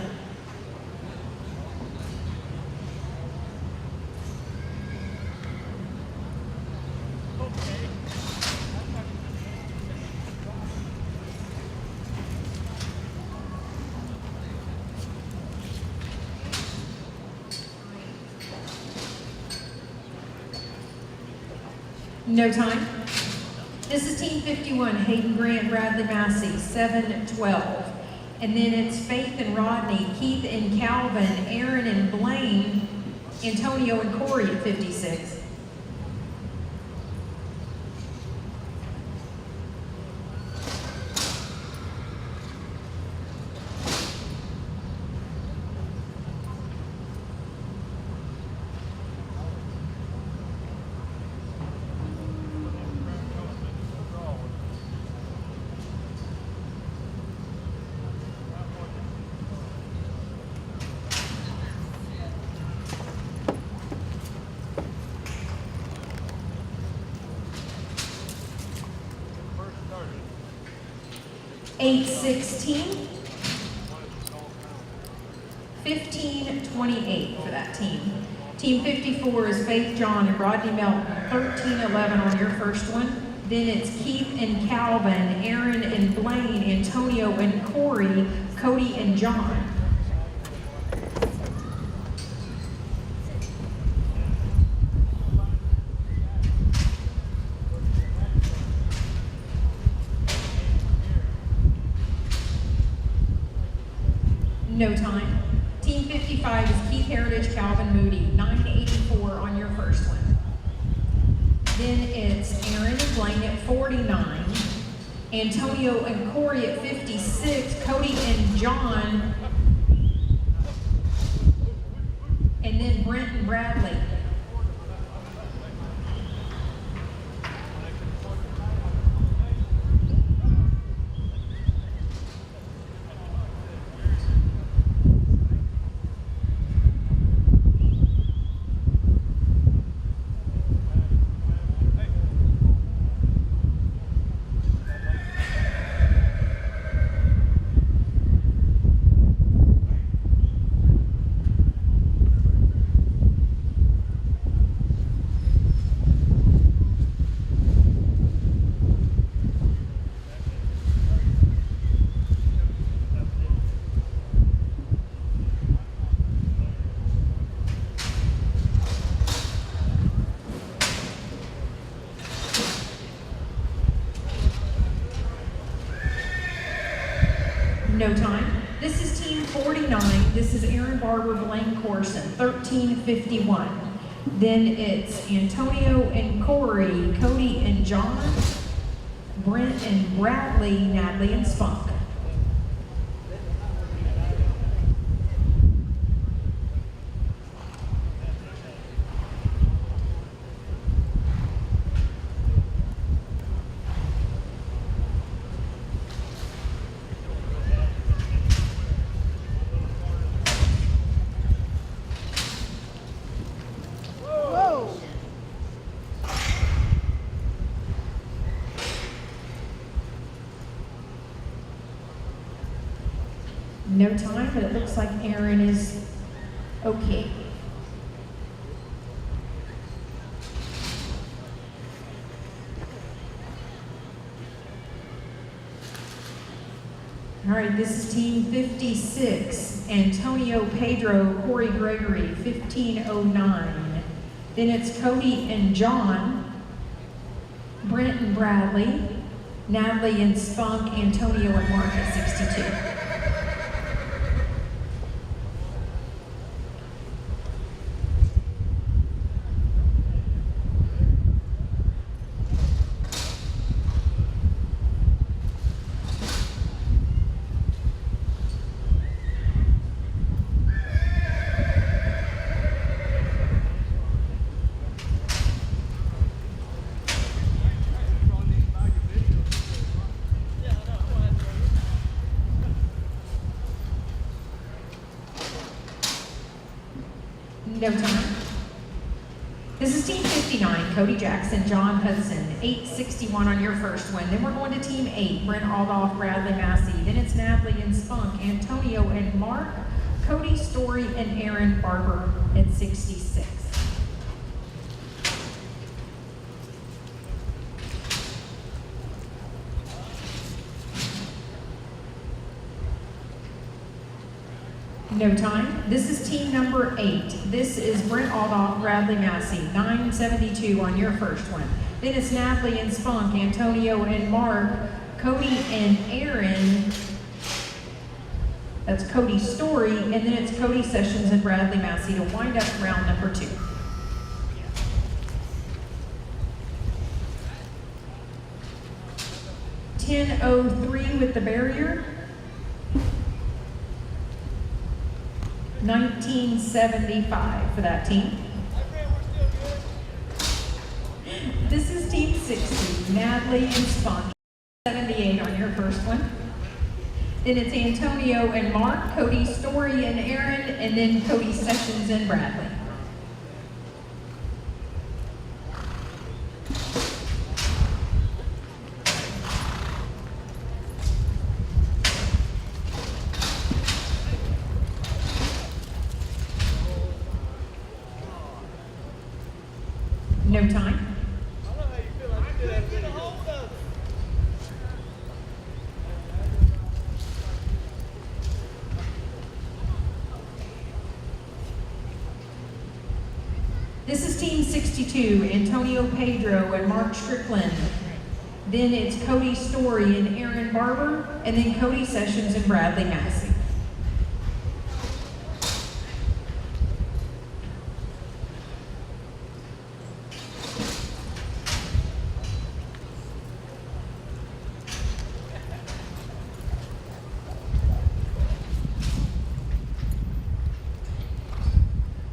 Speaker 1: No time. This is team 51, Hayden, Grant, Bradley Massey, 712. And then it's Faith and Rodney, Keith and Calvin, Aaron and Blaine, Antonio and Corey at 56. 816. 1528 for that team. Team 54 is Faith John and Rodney Melton, 1311 on your first one. Then it's Keith and Calvin, Aaron and Blaine, Antonio and Corey, Cody and John. No time. Team 55 is Keith Heritage, Calvin Moody, 984 on your first one. Then it's Aaron and Blaine at 49, Antonio and Corey at 56, Cody and John, and then Brent and Bradley. No time. This is team 49. This is Aaron Barber, Blaine Corson, 1351. Then it's Antonio and Corey, Cody and John, Brent and Bradley, Natalie and Spunk. No time, but it looks like Aaron is okay. All right, this is team 56. Antonio, Pedro, Corey Gregory, 1509. Then it's Cody and John, Brent and Bradley, Natalie and Spunk, Antonio and Mark at 62. No time. This is team 59, Cody Jackson, John Hudson, 861 on your first one. Then we're going to team 8, Brent Aldoff, Bradley Massey. Then it's Natalie and Spunk, Antonio and Mark, Cody Story, and Aaron Barber at 66. No time. This is team number 8. This is Brent Aldoff, Bradley Massey, 972 on your first one. Then it's Natalie and Spunk, Antonio and Mark, Cody and Aaron. That's Cody Story, and then it's Cody Sessions and Bradley Massey to wind up round number 2. $10.03 with the barrier. 1975 for that team. This is team 60, Natalie and Spunk, 78 on your first one. Then it's Antonio and Mark, Cody Story and Aaron, and then Cody Sessions and Bradley. No time.
Speaker 2: I know how you feel. I couldn't get a hold of it.
Speaker 1: This is Team 62, Antonio Pedro and Mark Strickland. Then it's Cody Story and Aaron Barber, and then Cody Sessions and Bradley Massey.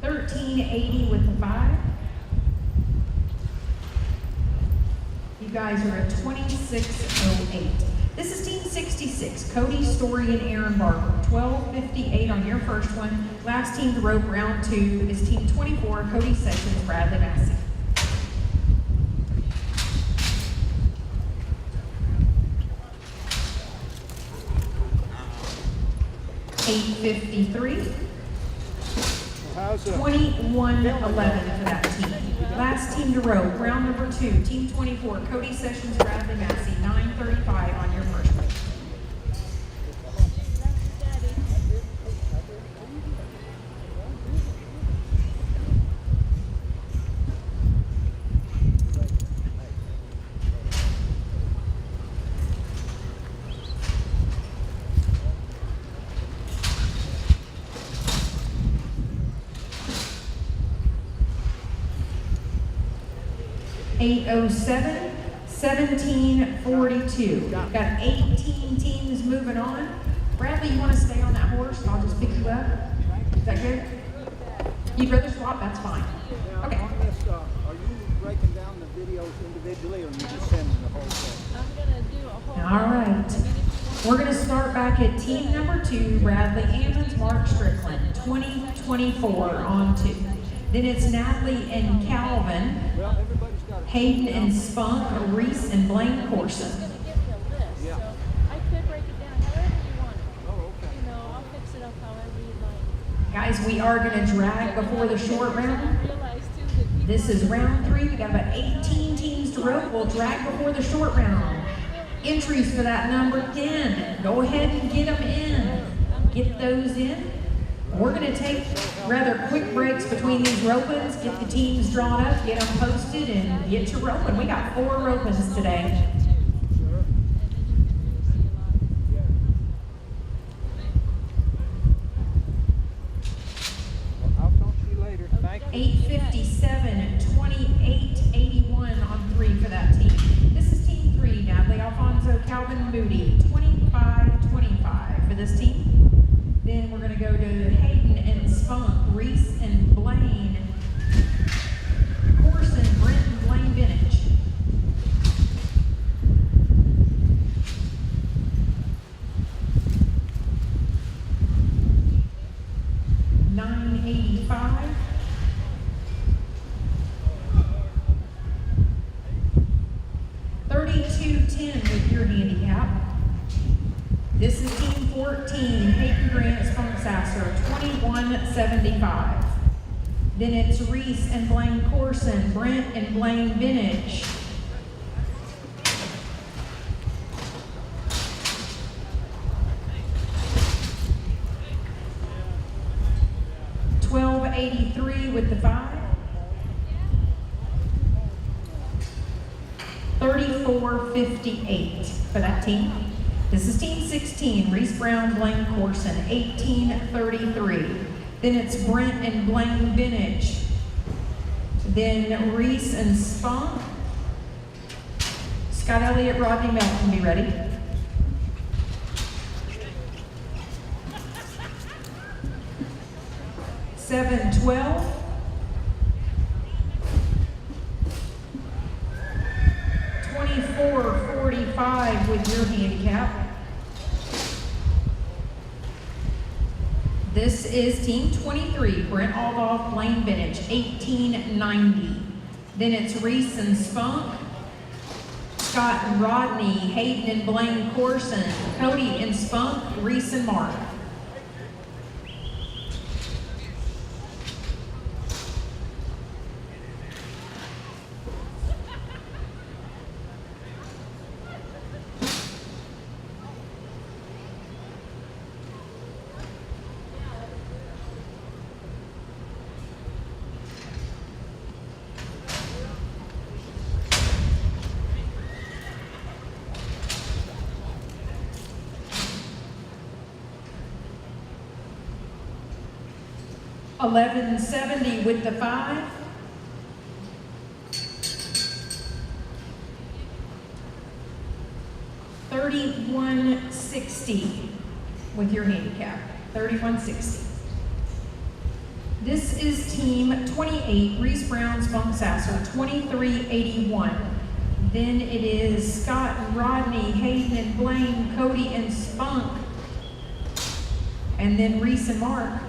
Speaker 1: $13.80 with the 5. You guys are at 26.08. This is Team 66, Cody Story and Aaron Barber. 12.58 on your first one. Last team to rope round 2 is Team 24, Cody Sessions, Bradley Massey. $8.53.
Speaker 2: How's it?
Speaker 1: 21.11 for that team. Last team to rope, round number 2, Team 24, Cody Sessions, Bradley Massey, 9.35 on your first one. $8.07, 17.42. Got 18 teams moving on. Bradley, you want to stay on that horse and I'll just pick you up? Is that good? You'd rather swap? That's fine. Okay.
Speaker 3: On this, are you breaking down the videos individually or are you just sending the whole thing?
Speaker 4: I'm gonna do a whole.
Speaker 1: All right. We're going to start back at team number 2, Bradley Ammons, Mark Strickland, 20-24 on 2. Then it's Natalie and Calvin,
Speaker 3: Well, everybody's got a
Speaker 1: Hayden and Spunk, Reese and Blaine Corson.
Speaker 4: I'm gonna give you a list,
Speaker 3: Yeah.
Speaker 4: so I could break it down however you want it.
Speaker 3: Oh, okay.
Speaker 4: You know, I'll fix it up however you like.
Speaker 1: Guys, we are going to drag before the short round.
Speaker 4: I realize too that people.
Speaker 1: This is round 3. We got about 18 teams to rope. We'll drag before the short round. Entries for that number 10. Go ahead and get them in. Get those in. We're going to take rather quick breaks between these ropings, get the teams drawn up, get them posted, and get to roping. We got 4 ropings today.
Speaker 3: Sure. Yeah. Well, I'll talk to you later. Thank you.
Speaker 1: 8:57, 28:81 on 3 for that team. This is team 3, Natalie Alfonso, Calvin Moody, 25-25 for this team. Then we're going to go to Hayden and Spunk, Reese and Blaine, Corson, Brent and Blaine Vintage. $9.85. $32.10 with your handicap. This is team 14, Hayden Grant, Spunk Sasser, 21.75. Then it's Reese and Blaine Corson, Brent and Blaine Vintage. $12.83 with the 5. $34.58 for that team. This is team 16, Reese Brown, Blaine Corson, 18.33. Then it's Brent and Blaine Vintage. Then Reese and Spunk. Scott Elliott, Rodney Melton, be ready. $7.12. $24.45 with your handicap. This is team 23, Brent Aldoff, Blaine Vintage, 18.90. Then it's Reese and Spunk, Scott and Rodney, Hayden and Blaine Corson, Cody and Spunk, Reese and Mark. 1170 with the 5. $31.60 with your handicap. $31.60. This is team 28, Reese Brown Spunk Sasser, $23.81. Then it is Scott and Rodney, Hayden and Blaine, Cody and Spunk, and then Reese and Mark.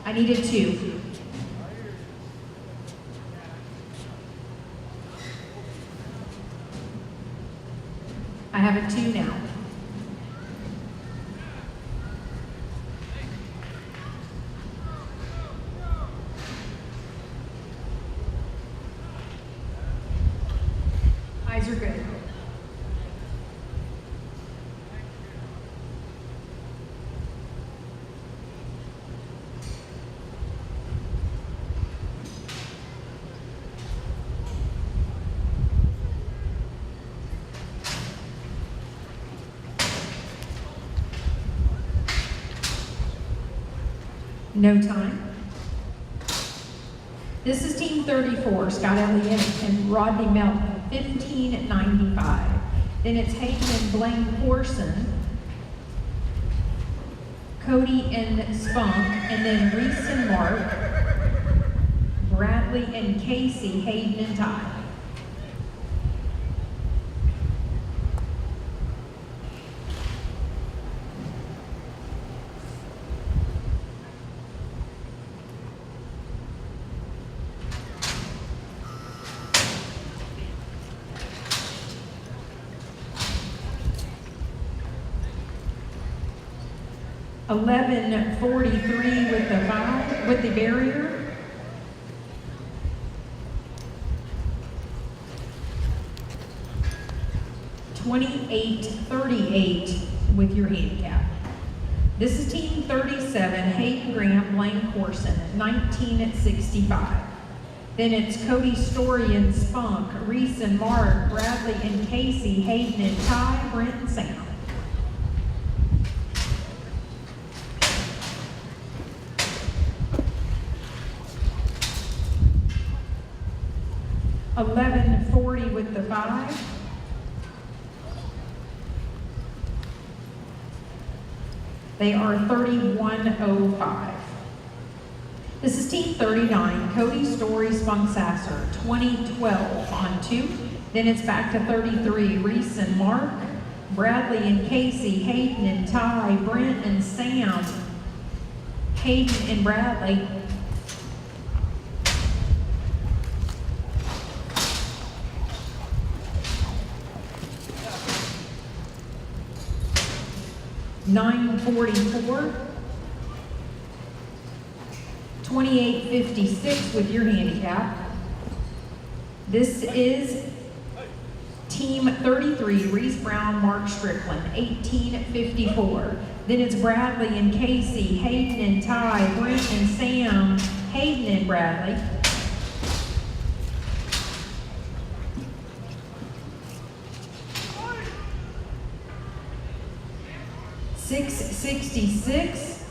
Speaker 1: I needed 2. I have a 2 now. Eyes are good. No time. This is team 34, Scott Elliott and Rodney Melton, $15.95. Then it's Hayden and Blaine Corson, Cody and Spunk, and then Reese and Mark, Bradley and Casey, Hayden and Ty. $11.43 with the 5 with the barrier. $28.38 with your handicap. This is team 37, Hayden Graham, Blaine Corson, $19.65. Then it's Cody Story and Spunk, Reese and Mark, Bradley and Casey, Hayden and Ty, Brent and Sam. $11.40 with the 5. They are $31.05. This is team 39, Cody Story, Spunk Sasser, $20.12 on 2. Then it's back to 33, Reese and Mark, Bradley and Casey, Hayden and Ty, Brent and Sam, Hayden and Bradley. $9.44. $28.56 with your handicap. This is team 33, Reese Brown, Mark Strickland, $18.54. Then it's Bradley and Casey, Hayden and Ty, Brent and Sam, Hayden and Bradley. $6.66.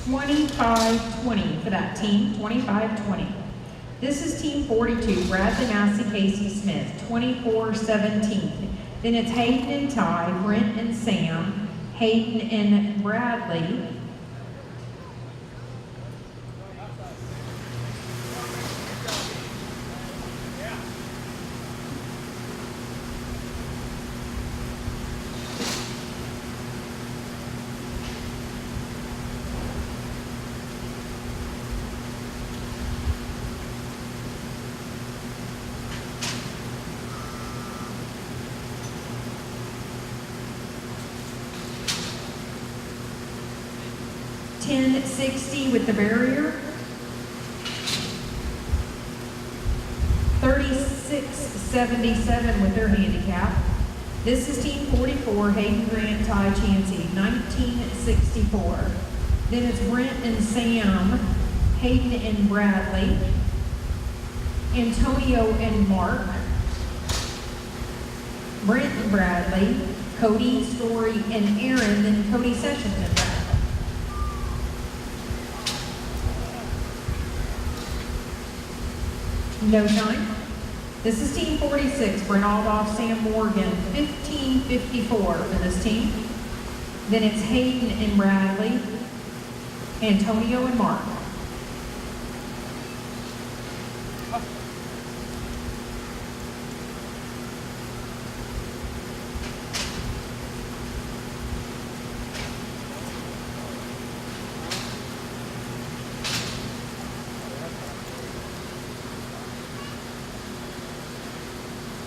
Speaker 1: $25.20 for that team, $25.20. This is team 42, Bradley Massey, Casey Smith, $24.17. Then it's Hayden and Ty, Brent and Sam, Hayden and Bradley. 1060 with the barrier. 3677 with their handicap. This is team 44, Hayden Grant, Ty Chansey, 1964. Then it's Brent and Sam, Hayden and Bradley, Antonio and Mark, Brent and Bradley, Cody, Story, and Aaron, then Cody Sessions and Bradley. No time. This is team 46, Brent Aldoff, Sam Morgan, 1554 for this team. Then it's Hayden and Bradley, Antonio and Mark.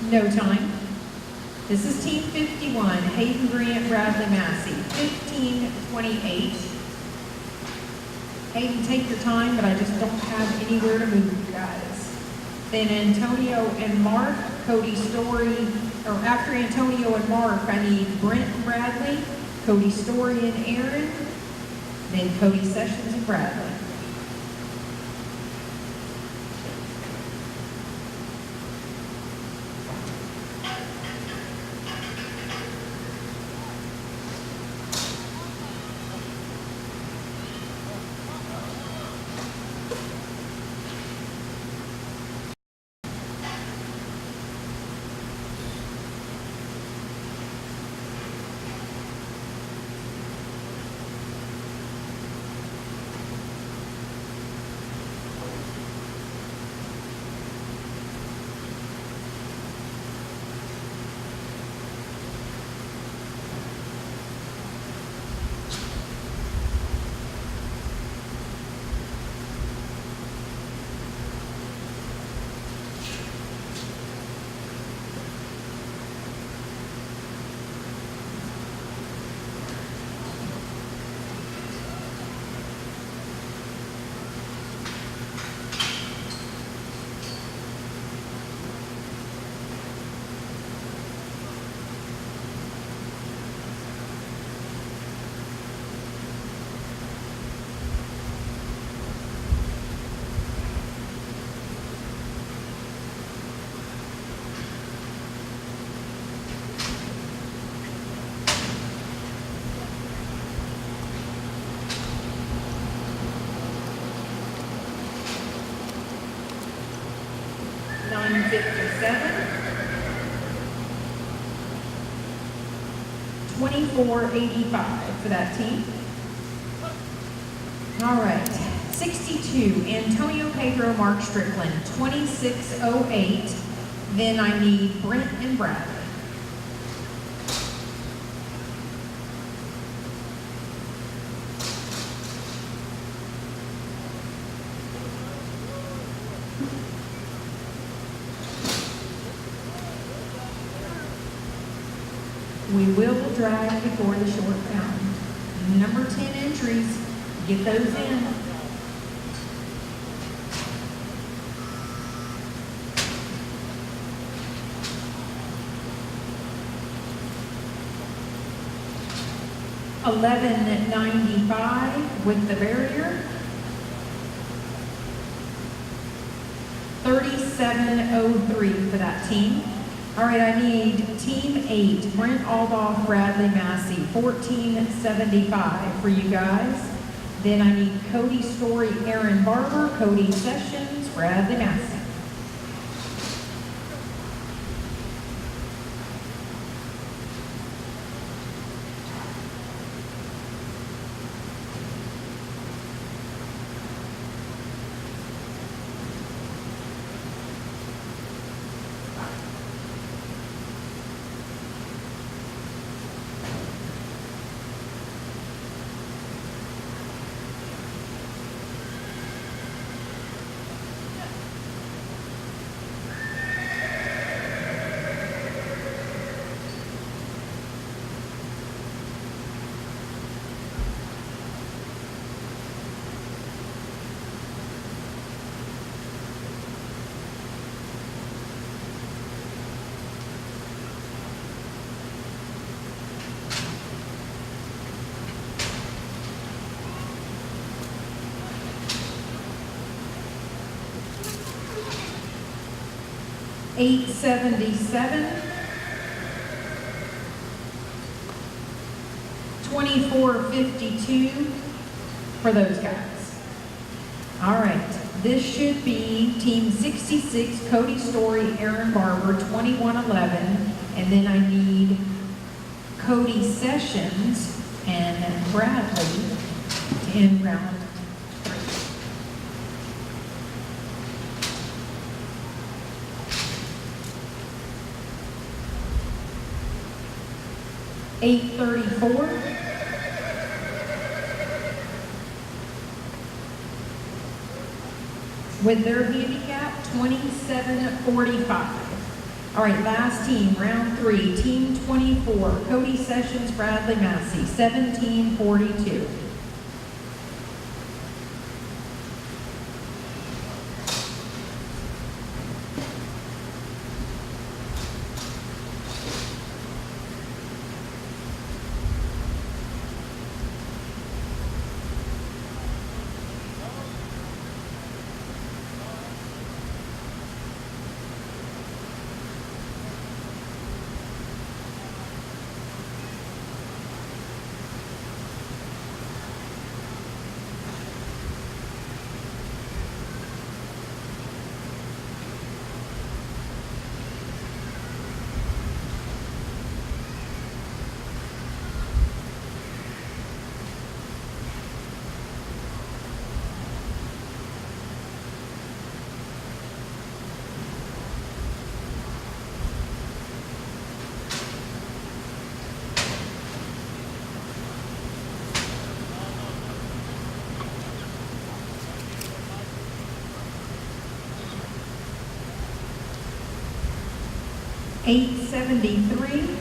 Speaker 1: No time. This is team 51, Hayden Grant, Bradley Massey, 1528. Hayden, take your time, but I just don't have anywhere to move, you guys. Then Antonio and Mark, Cody Story, or after Antonio and Mark, I need Brent and Bradley, Cody Story and Aaron, then Cody Sessions and Bradley. $957. $24.85 for that team. All right, 62, Antonio Pedro, Mark Strickland, 2608. Then I need Brent and Bradley. We will drag before the short round. Number 10 entries, get those in. $11.95 with the barrier. $37.03 for that team. All right, I need team 8, Brent Aldoff, Bradley Massey, $14.75 for you guys. Then I need Cody Story, Aaron Barber, Cody Sessions, Bradley Massey. 877. 2452 for those guys. All right, this should be team 66, Cody Story, Aaron Barber, 2111, and then I need Cody Sessions and Bradley in round 3. $834. With their handicap, 2745. All right, last team, round 3, team 24, Cody Sessions, Bradley Massey, 1742. $873.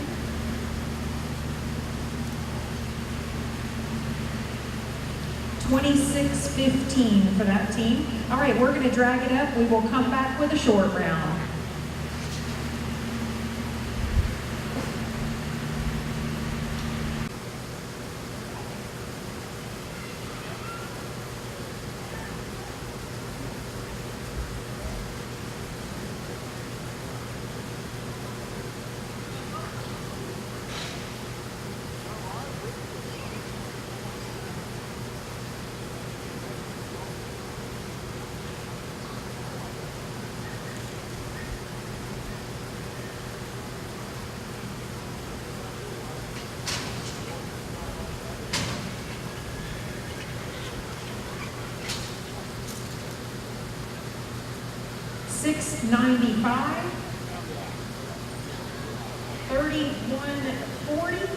Speaker 1: $26.15 for that team. All right, we're going to drag it up. We will come back with a short round. $695, $31.40,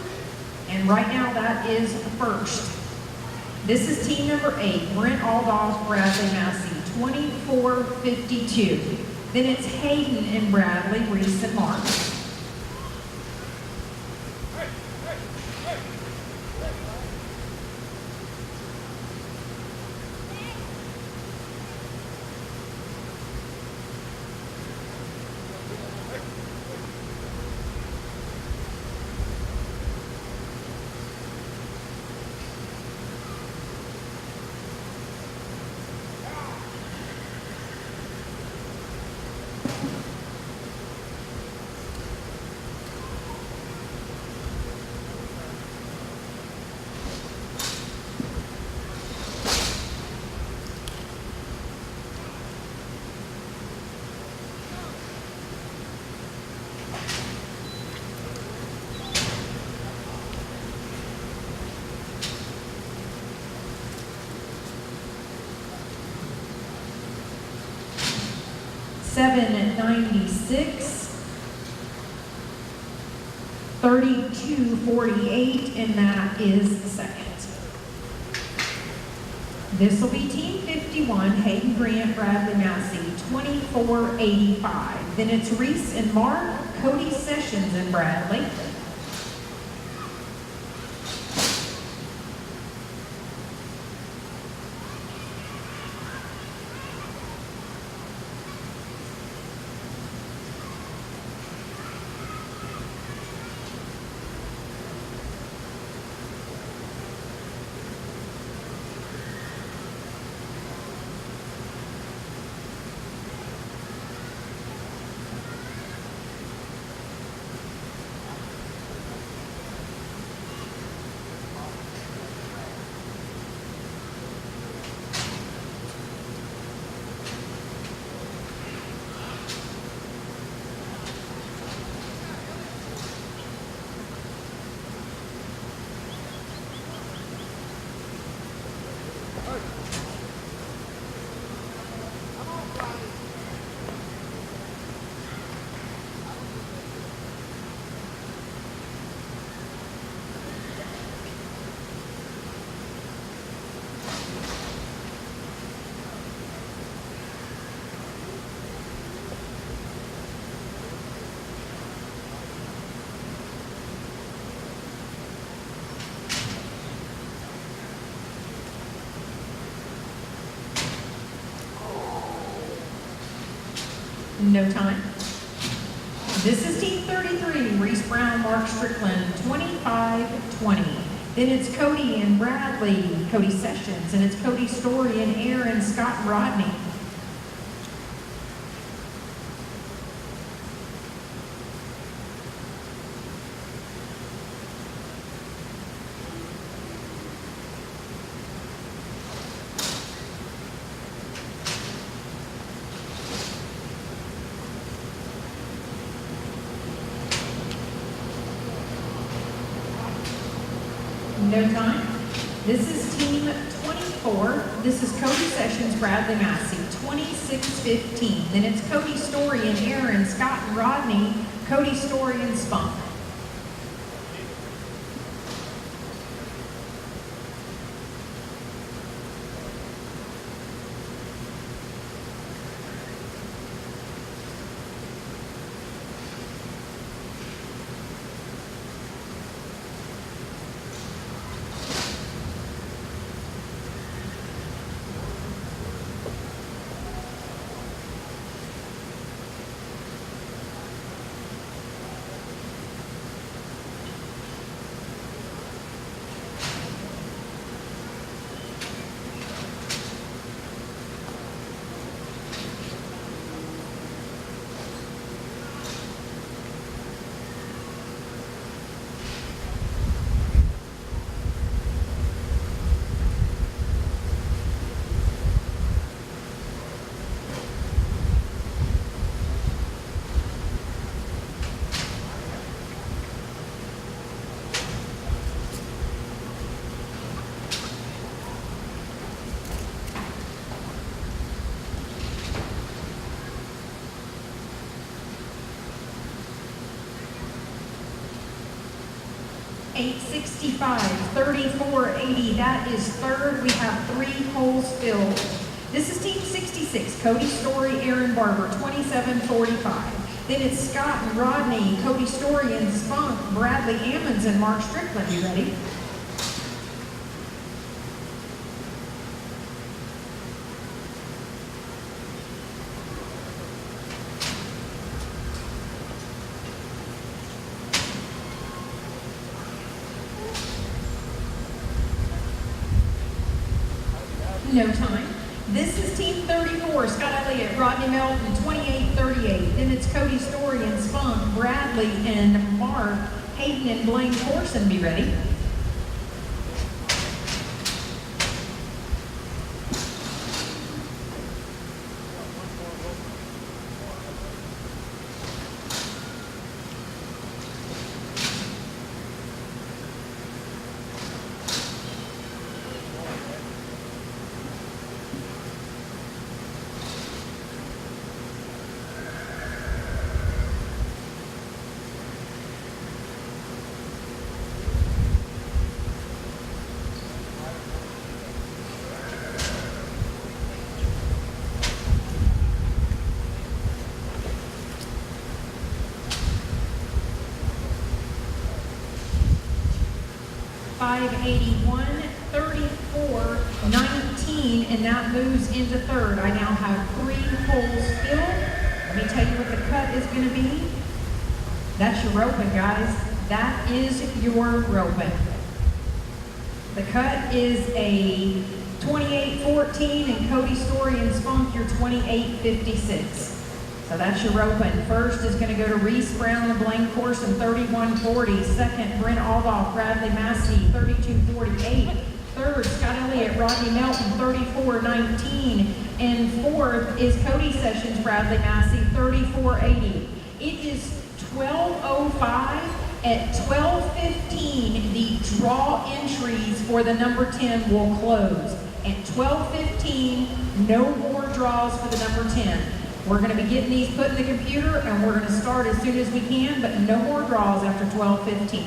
Speaker 1: and right now that is first. This is team number 8, Brent Aldoff, Bradley Massey, 2452. Then it's Hayden and Bradley, Reese and Mark. $796, $32.48, and that is the second. This will be team 51, Hayden Grant, Bradley Massey, $24.85. Then it's Reese and Mark, Cody Sessions and Bradley. No time. This is team 33, Reese Brown, Mark Strickland, 25-20. Then it's Cody and Bradley, Cody Sessions, and it's Cody Story and Aaron, Scott and Rodney. No time. This is team 24. This is Cody Sessions, Bradley Massey, 26-15. Then it's Cody Story and Aaron, Scott and Rodney, Cody Story and Spunk. $865, $34.80. That is third. We have 3 holes filled. This is team 66, Cody Story, Aaron Barber, 27-45. Then it's Scott and Rodney, Cody Story and Spunk, Bradley Ammons and Mark Strickland. You ready? No time. This is team 34, Scott Elliott, Rodney Melton, 28-38. Then it's Cody Story and Spunk, Bradley and Mark, Hayden and Blaine Corson. Be ready. $581, $34.19, and that moves into third. I now have 3 holes filled. Let me tell you what the cut is going to be. That's your roping, guys. That is your roping. The cut is a 28-14, and Cody Story and Spunk, you're 28-56. So that's your roping. First is going to go to Reese Brown and Blaine Corson, 31-40. Second, Brent Aldoff, Bradley Massey, 32-48. Third, Scott Elliott, Rodney Melton, 34-19. And fourth is Cody Sessions, Bradley Massey, 34-80. It is 12:05. At 12:15, the draw entries for the number 10 will close. At 12:15, no more draws for the number 10. We're going to be getting these put in the computer, and we're going to start as soon as we can, but no more draws after 12:15.